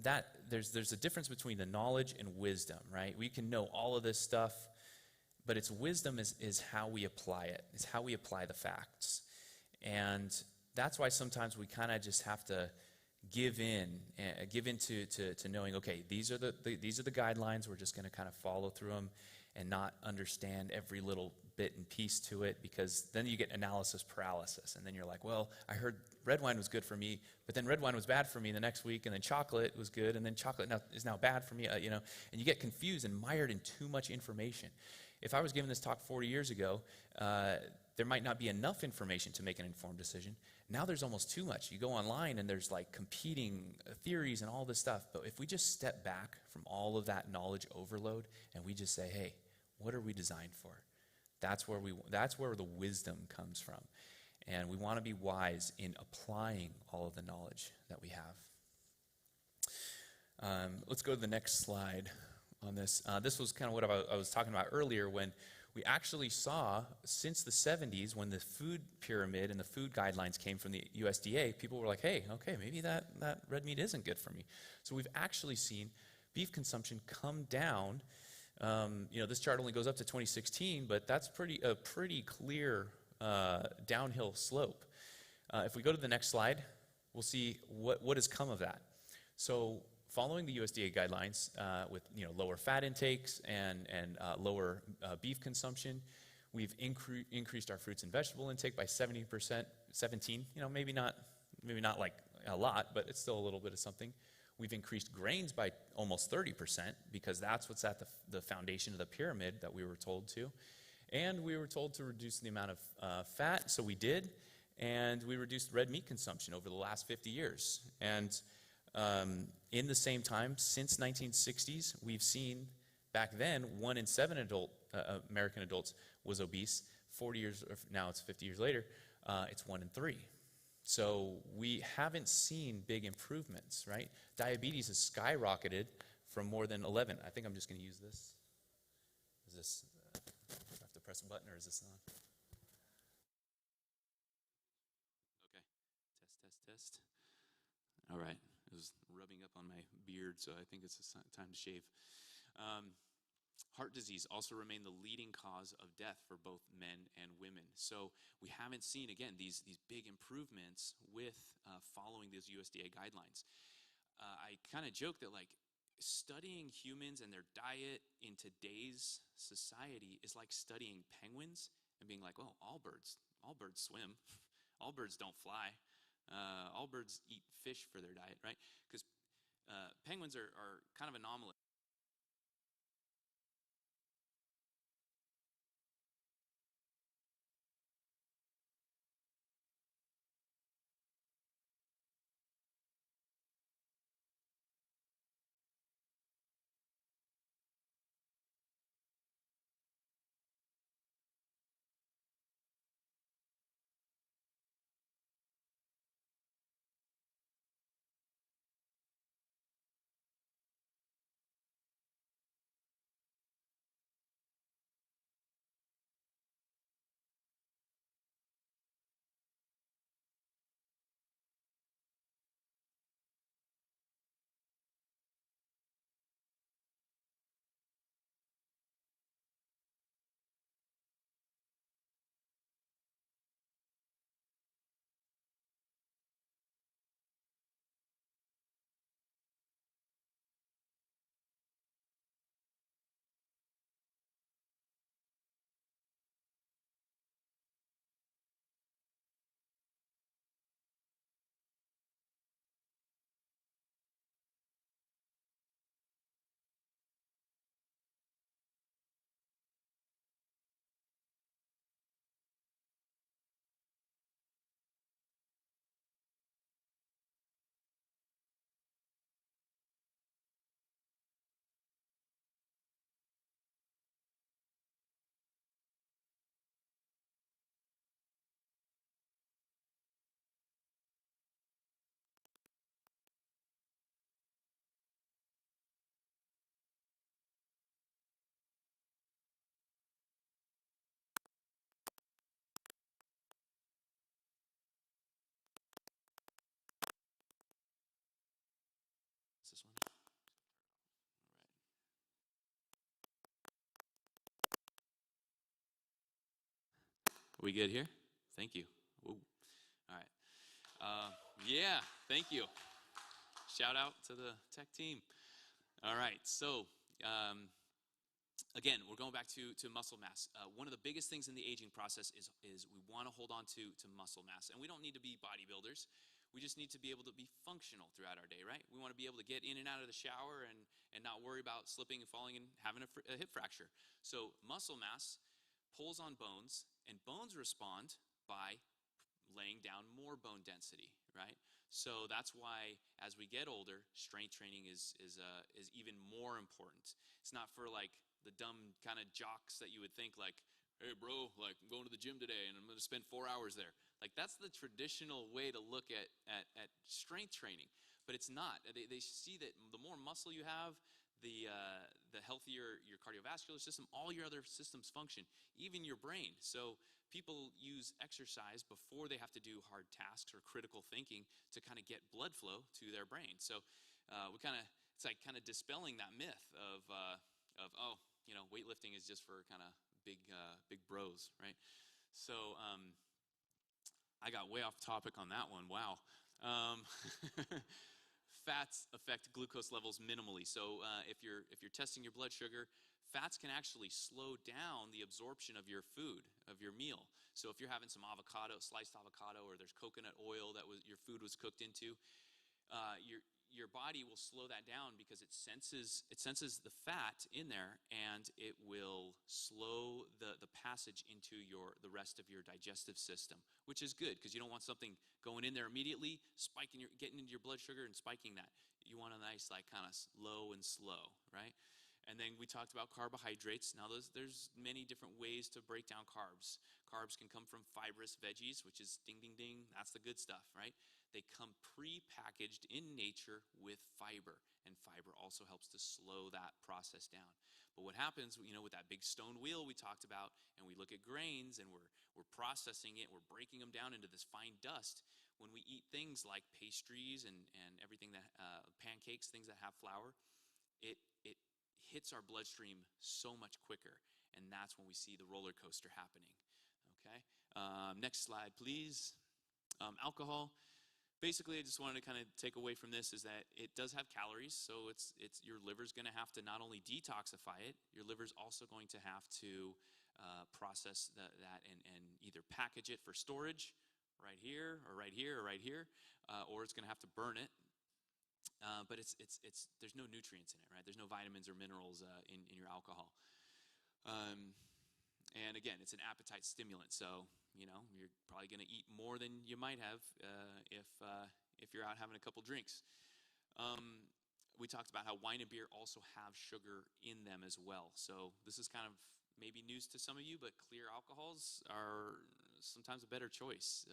there's a difference between the knowledge and wisdom, right? We can know all of this stuff, but it's wisdom is how we apply it. It's how we apply the facts. And that's why sometimes we kind of just have to give in to knowing, okay, these are the guidelines. We're just going to kind of follow through them and not understand every little bit and piece to it, because then you get analysis paralysis, and then you're like, well, I heard red wine was good for me, but then red wine was bad for me the next week, and then chocolate was good, and then chocolate is now bad for me, you know, and you get confused and mired in too much information. If I was giving this talk 40 years ago, there might not be enough information to make an informed decision. Now there's almost too much. You go online and there's like competing theories and all this stuff. But if we just step back from all of that knowledge overload and we just say, hey, what are we designed for? That's where the wisdom comes from. And we want to be wise in applying all of the knowledge that we have. Let's go to the next slide on this. This was kind of what I was talking about earlier, when we actually saw, since the 70s, when the food pyramid and the food guidelines came from the USDA, people were like, hey, okay, maybe that red meat isn't good for me. So we've actually seen beef consumption come down. You know, this chart only goes up to 2016, but that's a pretty clear downhill slope. If we go to the next slide, we'll see what has come of that. So following the USDA guidelines, with lower fat intakes and lower beef consumption, we've increased our fruits and vegetable intake by 17%. Maybe not like a lot, but it's still a little bit of something. We've increased grains by almost 30%, because that's what's at the foundation of the pyramid that we were told to. And we were told to reduce the amount of fat, so we did. And we reduced red meat consumption over the last 50 years. And in the same time, since 1960s, we've seen, back then, 1 in 7 American adults was obese. 40 years, now it's 50 years later, it's 1 in 3. So we haven't seen big improvements, right? Diabetes has skyrocketed from more than 11. I think I'm just going to use this. Is this, do I have to press a button, or is this on? Okay, test. All right, it was rubbing up on my beard, so I think it's time to shave. Heart disease also remained the leading cause of death for both men and women. So we haven't seen, again, these big improvements with following those USDA guidelines. I kind of joke that, like, studying humans and their diet in today's society is like studying penguins and being like, well, all birds swim. All birds don't fly. All birds eat fish for their diet, right? Because penguins are kind of anomalous. Are we good here? Thank you. Whoa. All right. Yeah, thank you. Shout out to the tech team. All right, so again, we're going back to muscle mass. One of the biggest things in the aging process is we want to hold on to muscle mass. And we don't need to be bodybuilders. We just need to be able to be functional throughout our day, right? We want to be able to get in and out of the shower and not worry about slipping and falling and having a hip fracture. So muscle mass pulls on bones, and bones respond by laying down more bone density, right? So that's why as we get older, strength training is even more important. It's not for like the dumb kind of jocks that you would think like, hey bro, like I'm going to the gym today and I'm going to spend 4 hours there. Like that's the traditional way to look at strength training, but it's not. They see that the more muscle you have, the healthier your cardiovascular system, all your other systems function, even your brain. So people use exercise before they have to do hard tasks or critical thinking to kind of get blood flow to their brain. So it's like kind of dispelling that myth of oh, you know, weightlifting is just for kind of big bros, right? So I got way off topic on that one. Wow. Fats affect glucose levels minimally. So if you're testing your blood sugar, fats can actually slow down the absorption of your food, of your meal. So if you're having some avocado, sliced avocado, or there's coconut oil that your food was cooked into, your body will slow that down because it senses the fat in there, and it will slow the passage into the rest of your digestive system, which is good because you don't want something going in there immediately, getting into your blood sugar and spiking that. You want a nice like kind of low and slow, right? And then we talked about carbohydrates. Now there's many different ways to break down carbs. Carbs can come from fibrous veggies, which is ding ding ding, that's the good stuff, right? They come pre-packaged in nature with fiber, and fiber also helps to slow that process down. But what happens, you know, with that big stone wheel we talked about, and we look at grains and we're processing it, we're breaking them down into this fine dust. When we eat things like pastries and everything that pancakes, things that have flour, it hits our bloodstream so much quicker, and that's when we see the roller coaster happening. Okay, next slide, please. Alcohol. Basically, I just wanted to kind of take away from this is that it does have calories, so it's your liver's going to have to not only detoxify it, your liver's also going to have to process that and either package it for storage right here or right here or right here, or it's going to have to burn it. But there's no nutrients in it, right? There's no vitamins or minerals in your alcohol. And again, it's an appetite stimulant, so you know you're probably going to eat more than you might have if you're out having a couple drinks. We talked about how wine and beer also have sugar in them as well. So this is kind of maybe news to some of you, but clear alcohols are sometimes a better choice.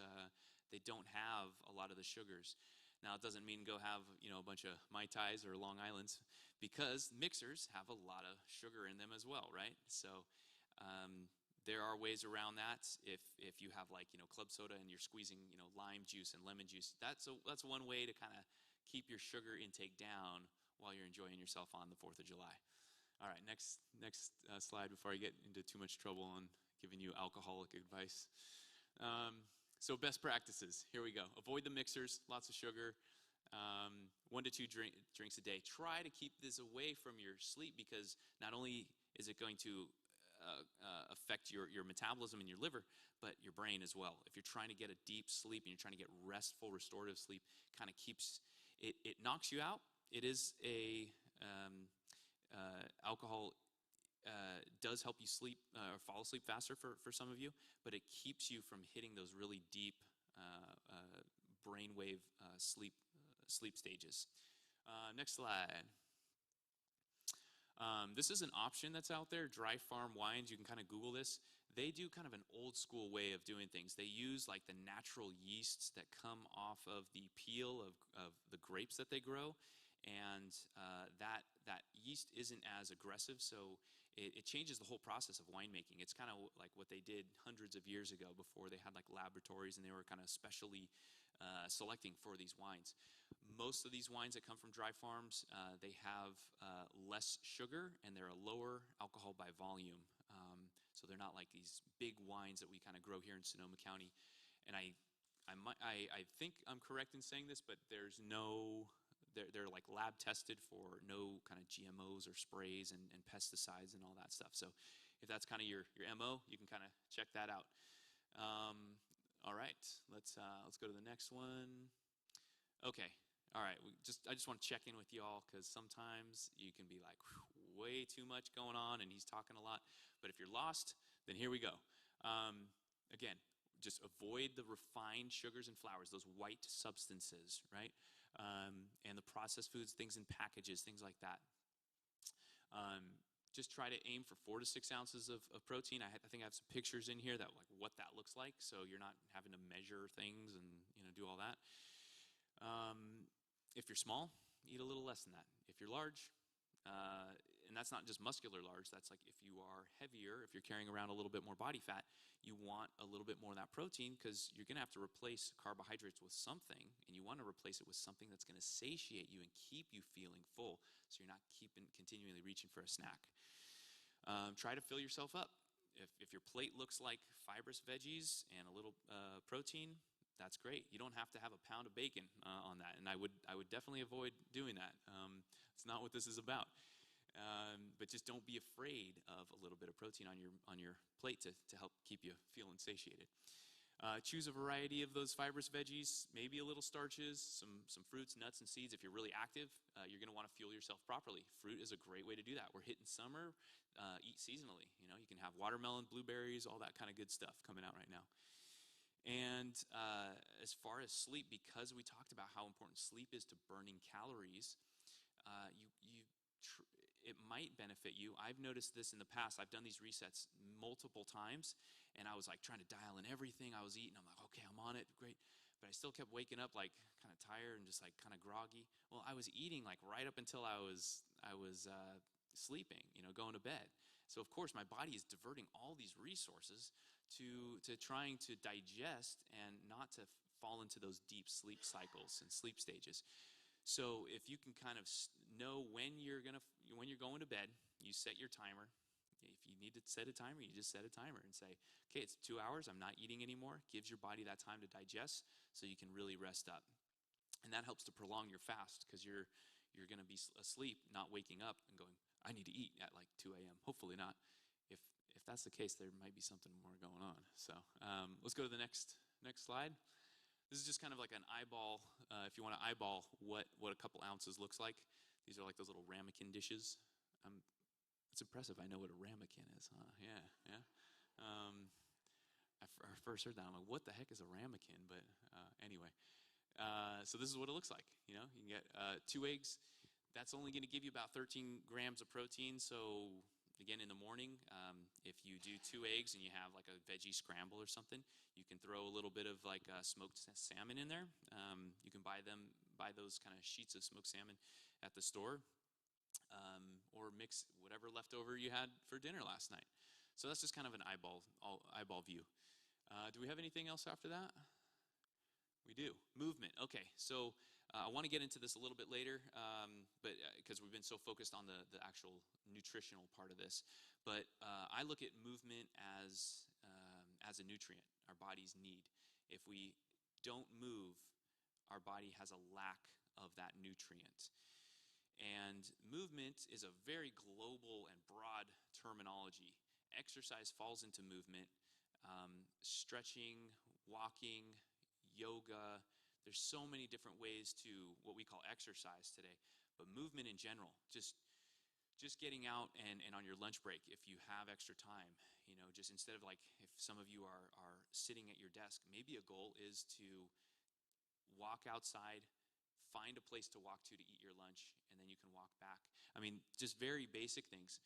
They don't have a lot of the sugars. Now, it doesn't mean go have, you know, a bunch of Mai Tais or Long Islands, because mixers have a lot of sugar in them as well, right? So there are ways around that. If you have like, you know, club soda and you're squeezing, you know, lime juice and lemon juice, that's one way to kind of keep your sugar intake down while you're enjoying yourself on the 4th of July. All right, next slide before I get into too much trouble on giving you alcoholic advice. So best practices, here we go. Avoid the mixers, lots of sugar, 1 to 2 drinks a day. Try to keep this away from your sleep, because not only is it going to affect your metabolism in your liver, but your brain as well. If you're trying to get a deep sleep and you're trying to get restful, restorative sleep, kind of keeps, it knocks you out. It is alcohol does help you sleep or fall asleep faster for some of you, but it keeps you from hitting those really deep brainwave sleep stages. Next slide. This is an option that's out there, Dry Farm Wines. You can kind of Google this. They do kind of an old school way of doing things. They use like the natural yeasts that come off of the peel of the grapes that they grow, and that yeast isn't as aggressive, so it changes the whole process of winemaking. It's kind of like what they did hundreds of years ago before they had like laboratories and they were kind of specially selecting for these wines. Most of these wines that come from dry farms, they have less sugar and they're a lower alcohol by volume. So they're not like these big wines that we kind of grow here in Sonoma County. And I think I'm correct in saying this, but there's no, they're like lab tested for no kind of GMOs or sprays and pesticides and all that stuff. So if that's kind of your MO, you can kind of check that out. All right, let's go to the next one. Okay, all right. I just want to check in with y'all because sometimes you can be like, way too much going on, and he's talking a lot. But if you're lost, then here we go. Again, just avoid the refined sugars and flours, those white substances, right? And the processed foods, things in packages, things like that. Just try to aim for 4 to 6 ounces of protein. I think I have some pictures in here that like what that looks like, so you're not having to measure things and do all that. If you're small, eat a little less than that. If you're large, and that's not just muscular large, that's like if you are heavier, if you're carrying around a little bit more body fat, you want a little bit more of that protein because you're going to have to replace carbohydrates with something, and you want to replace it with something that's going to satiate you and keep you feeling full so you're not continually reaching for a snack. Try to fill yourself up. If your plate looks like fibrous veggies and a little protein, that's great. You don't have to have a pound of bacon on that, and I would definitely avoid doing that. It's not what this is about. But just don't be afraid of a little bit of protein on your plate to help keep you feeling satiated. Choose a variety of those fibrous veggies, maybe a little starches, some fruits, nuts, and seeds. If you're really active, you're going to want to fuel yourself properly. Fruit is a great way to do that. We're hitting summer. Eat seasonally. You can have watermelon, blueberries, all that kind of good stuff coming out right now. And as far as sleep, because we talked about how important sleep is to burning calories, it might benefit you. I've noticed this in the past. I've done these resets multiple times, and I was like trying to dial in everything I was eating. I'm like, okay, I'm on it, great. But I still kept waking up like kind of tired and just like kind of groggy. Well, I was eating like right up until I was sleeping, going to bed. So of course my body is diverting all these resources to trying to digest and not to fall into those deep sleep cycles and sleep stages. So if you can kind of know when you're going to bed, you set your timer. If you need to set a timer, you just set a timer and say, okay, it's 2 hours. I'm not eating anymore. Gives your body that time to digest so you can really rest up. And that helps to prolong your fast because you're going to be asleep, not waking up and going, I need to eat at like 2 a.m. Hopefully not. If that's the case, there might be something more going on. So let's go to the next slide. This is just kind of like an eyeball, if you want to eyeball what a couple ounces looks like. These are like those little ramekin dishes. It's impressive I know what a ramekin is, huh? Yeah. I first heard that. I'm like, what the heck is a ramekin? But anyway, so this is what it looks like. You can get 2 eggs. That's only going to give you about 13 grams of protein. So again, in the morning, if you do 2 eggs and you have like a veggie scramble or something, you can throw a little bit of like smoked salmon in there. You can buy those kind of sheets of smoked salmon at the store, or mix whatever leftover you had for dinner last night. So that's just kind of an eyeball view. Do we have anything else after that? We do. Movement. Okay, so I want to get into this a little bit later, but because we've been so focused on the actual nutritional part of this. But I look at movement as a nutrient our bodies need. If we don't move, our body has a lack of that nutrient. And movement is a very global and broad terminology. Exercise falls into movement. Stretching, walking, yoga. There's so many different ways to what we call exercise today. But movement in general, just getting out and on your lunch break, if you have extra time, just instead of like, if some of you are sitting at your desk, maybe a goal is to walk outside, find a place to walk to eat your lunch, and then you can walk back. I mean, just very basic things.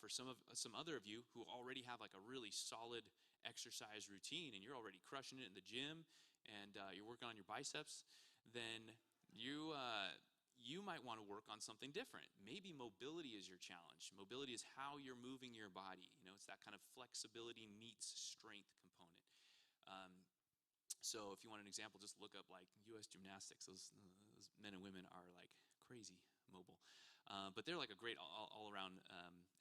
For some other of you who already have like a really solid exercise routine and you're already crushing it in the gym and you're working on your biceps, then you might want to work on something different. Maybe mobility is your challenge. Mobility is how you're moving your body. It's that kind of flexibility meets strength component. So if you want an example, just look up like U.S. gymnastics. Those men and women are like crazy mobile. But they're like a great all-around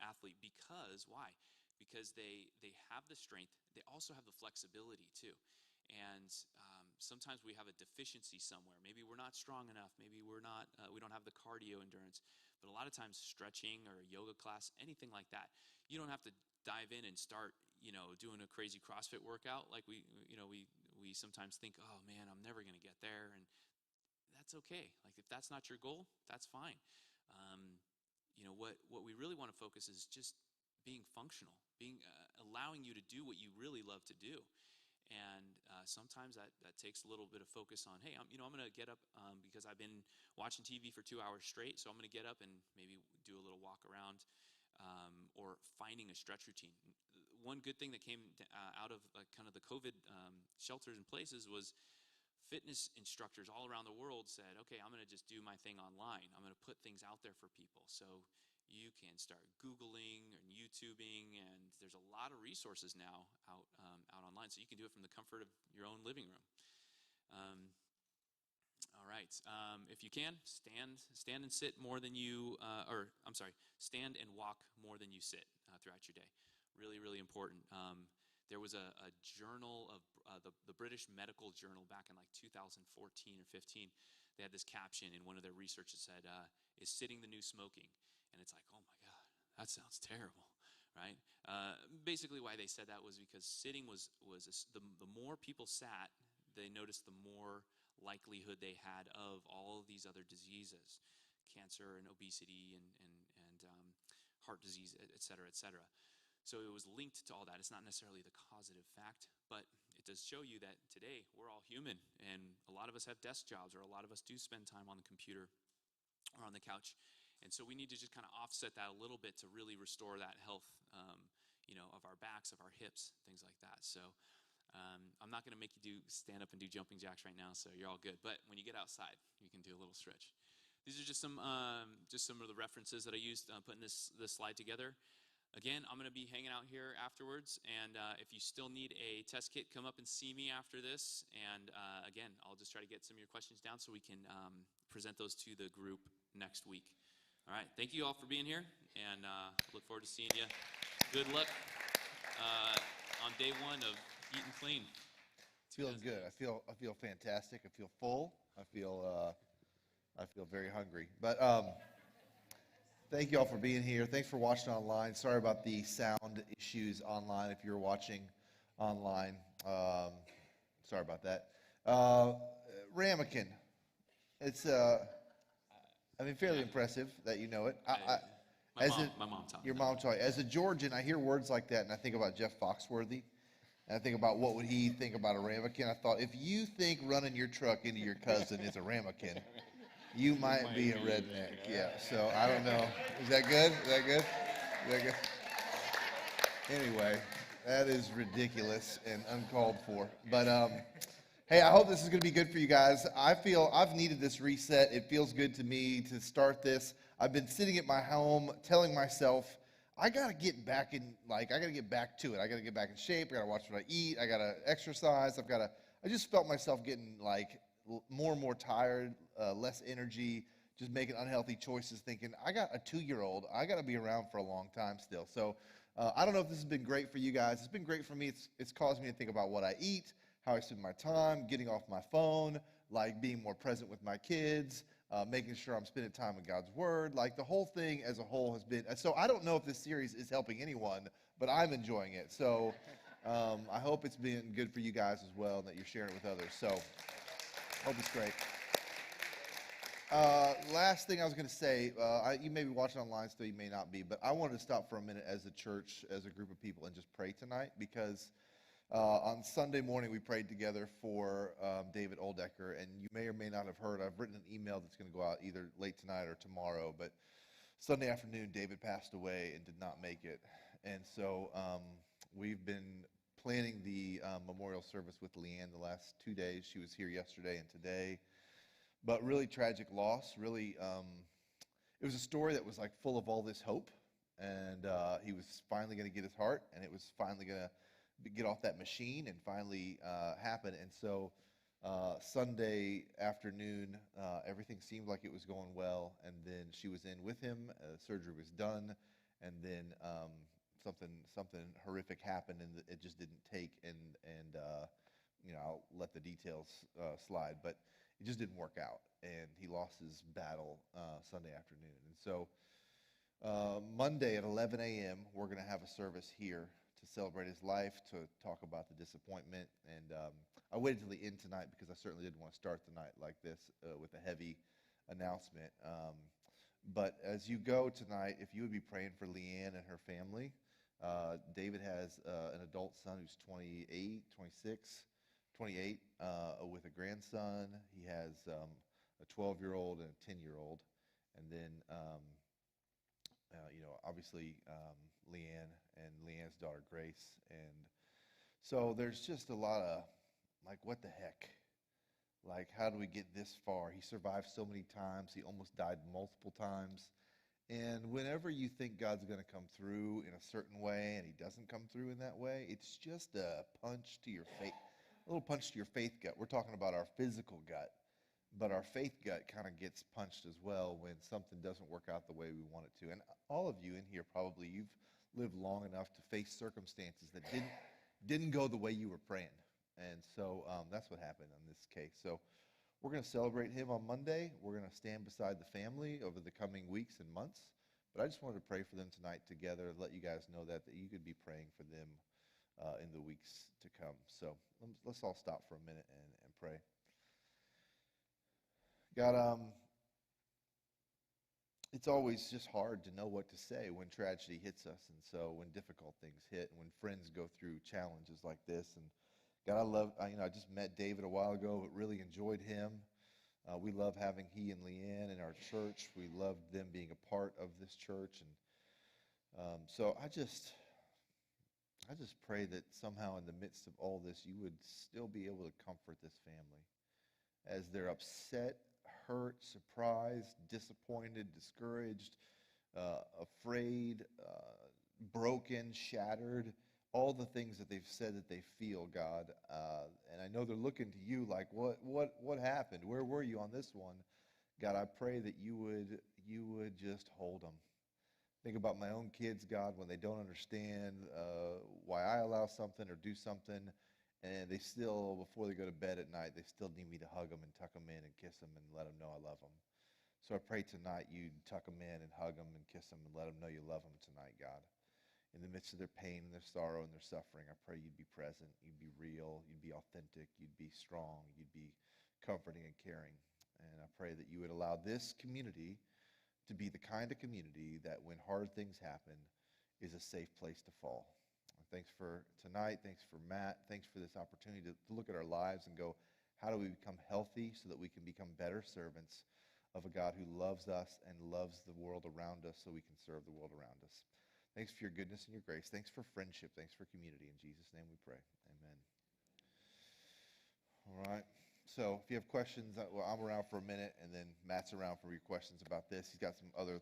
athlete because, why? because they have the strength. They also have the flexibility too. And sometimes we have a deficiency somewhere. Maybe we're not strong enough. Maybe we don't have the cardio endurance. But a lot of times stretching or a yoga class, anything like that, you don't have to dive in and start, doing a crazy CrossFit workout like we sometimes think, oh man, I'm never going to get there. And that's okay. Like if that's not your goal, that's fine. What we really want to focus is just being functional, allowing you to do what you really love to do. And sometimes that takes a little bit of focus on, hey, I'm going to get up because I've been watching TV for 2 hours straight, so I'm going to get up and maybe do a little walk around, or finding a stretch routine. One good thing that came out of kind of the COVID shelters in places was fitness instructors all around the world said, okay, I'm going to just do my thing online. I'm going to put things out there for people. So you can start Googling and YouTubing, and there's a lot of resources now out online, so you can do it from the comfort of your own living room. All right, if you can, stand and sit more than you, stand and walk more than you sit throughout your day. Really, really important. There was a journal of the British Medical Journal back in like 2014 or 15. They had this caption in one of their research that said, "Is sitting the new smoking?" And it's like, oh my God, that sounds terrible, right? Basically why they said that was because sitting the more people sat, they noticed the more likelihood they had of all of these other diseases, cancer and obesity and heart disease, et cetera, et cetera. So it was linked to all that. It's not necessarily the causative fact, but it does show you that today we're all human, and a lot of us have desk jobs, or a lot of us do spend time on the computer or on the couch. And so we need to just kind of offset that a little bit to really restore that health, of our backs, of our hips, things like that. So I'm not going to make you stand up and do jumping jacks right now, so you're all good. But when you get outside, you can do a little stretch. These are just some of the references that I used putting this slide together. Again, I'm going to be hanging out here afterwards, and if you still need a test kit, come up and see me after this. And again, I'll just try to get some of your questions down so we can present those to the group next week. All right, thank you all for being here, and look forward to seeing you. Good luck on day one of Eating Clean. Feeling good. I feel fantastic. I feel full. I feel very hungry. But thank you all for being here. Thanks for watching online. Sorry about the sound issues online if you're watching online. Sorry about that. Ramekin. It's fairly impressive that you know it. My mom taught me. Your mom taught you. As a Georgian, I hear words like that, and I think about Jeff Foxworthy. And I think about what would he think about a ramekin. I thought, if you think running your truck into your cousin is a ramekin, you might be a redneck. Yeah, so I don't know. Is that good? Is that good? Is that good? Anyway, that is ridiculous and uncalled for. But hey, I hope this is going to be good for you guys. I feel I've needed this reset. It feels good to me to start this. I've been sitting at my home telling myself, I got to get back to it. I got to get back in shape. I got to watch what I eat. I got to exercise. I just felt myself getting more and more tired, less energy, just making unhealthy choices, thinking, I got a 2-year-old. I got to be around for a long time still. So I don't know if this has been great for you guys. It's been great for me. It's caused me to think about what I eat, how I spend my time, getting off my phone, being more present with my kids, making sure I'm spending time in God's Word. The whole thing as a whole has been, so I don't know if this series is helping anyone, but I'm enjoying it. So I hope it's been good for you guys as well, and that you're sharing it with others. So hope it's great. Last thing I was going to say, you may be watching online still, you may not be, but I wanted to stop for a minute as a church, as a group of people, and just pray tonight, because on Sunday morning we prayed together for David Oldecker, and you may or may not have heard, I've written an email that's going to go out either late tonight or tomorrow, but Sunday afternoon David passed away and did not make it. And so we've been planning the memorial service with Leanne the last 2 days. She was here yesterday and today. But really tragic loss. Really, it was a story that was full of all this hope, and he was finally going to get his heart, and it was finally going to get off that machine and finally happen. And so Sunday afternoon, everything seemed like it was going well, and then she was in with him. Surgery was done, and then something horrific happened, and it just didn't take. And I'll let the details slide, but it just didn't work out, and he lost his battle Sunday afternoon. And so Monday at 11 a.m., we're going to have a service here to celebrate his life, to talk about the disappointment. And I waited till the end tonight because I certainly didn't want to start the night like this with a heavy announcement. But as you go tonight, if you would be praying for Leanne and her family. David has an adult son who's 28, 26, 28, with a grandson. He has a 12-year-old and a 10-year-old. And then, obviously Leanne and Leanne's daughter Grace. And so there's just a lot of, like, what the heck? Like, how do we get this far? He survived so many times. He almost died multiple times. And whenever you think God's going to come through in a certain way and he doesn't come through in that way, it's just a punch to your faith, a little punch to your faith gut. We're talking about our physical gut, but our faith gut kind of gets punched as well when something doesn't work out the way we want it to. And all of you in here probably, you've lived long enough to face circumstances that didn't go the way you were praying. And so that's what happened in this case. So we're going to celebrate him on Monday. We're going to stand beside the family over the coming weeks and months. But I just wanted to pray for them tonight together, let you guys know that you could be praying for them in the weeks to come. So let's all stop for a minute and pray. God, it's always just hard to know what to say when tragedy hits us. And so when difficult things hit and when friends go through challenges like this. And God, I just met David a while ago, but really enjoyed him. We love having he and Leanne in our church. We loved them being a part of this church. And so I just pray that somehow in the midst of all this, you would still be able to comfort this family as they're upset, hurt, surprised, disappointed, discouraged, afraid, broken, shattered. All the things that they've said that they feel, God, and I know they're looking to you like, what happened? Where were you on this one? God, I pray that you would just hold them. Think about my own kids, God, when they don't understand why I allow something or do something, and they still, before they go to bed at night, they still need me to hug them and tuck them in and kiss them and let them know I love them. So I pray tonight you'd tuck them in and hug them and kiss them and let them know you love them tonight, God. In the midst of their pain and their sorrow and their suffering, I pray you'd be present, you'd be real, you'd be authentic, you'd be strong, you'd be comforting and caring. And I pray that you would allow this community to be the kind of community that when hard things happen is a safe place to fall. Thanks for tonight. Thanks for Matt. Thanks for this opportunity to look at our lives and go, how do we become healthy so that we can become better servants of a God who loves us and loves the world around us so we can serve the world around us. Thanks for your goodness and your grace. Thanks for friendship. Thanks for community. In Jesus' name we pray. Amen. All right. So if you have questions, well, I'm around for a minute, and then Matt's around for your questions about this. He's got some other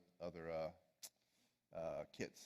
kits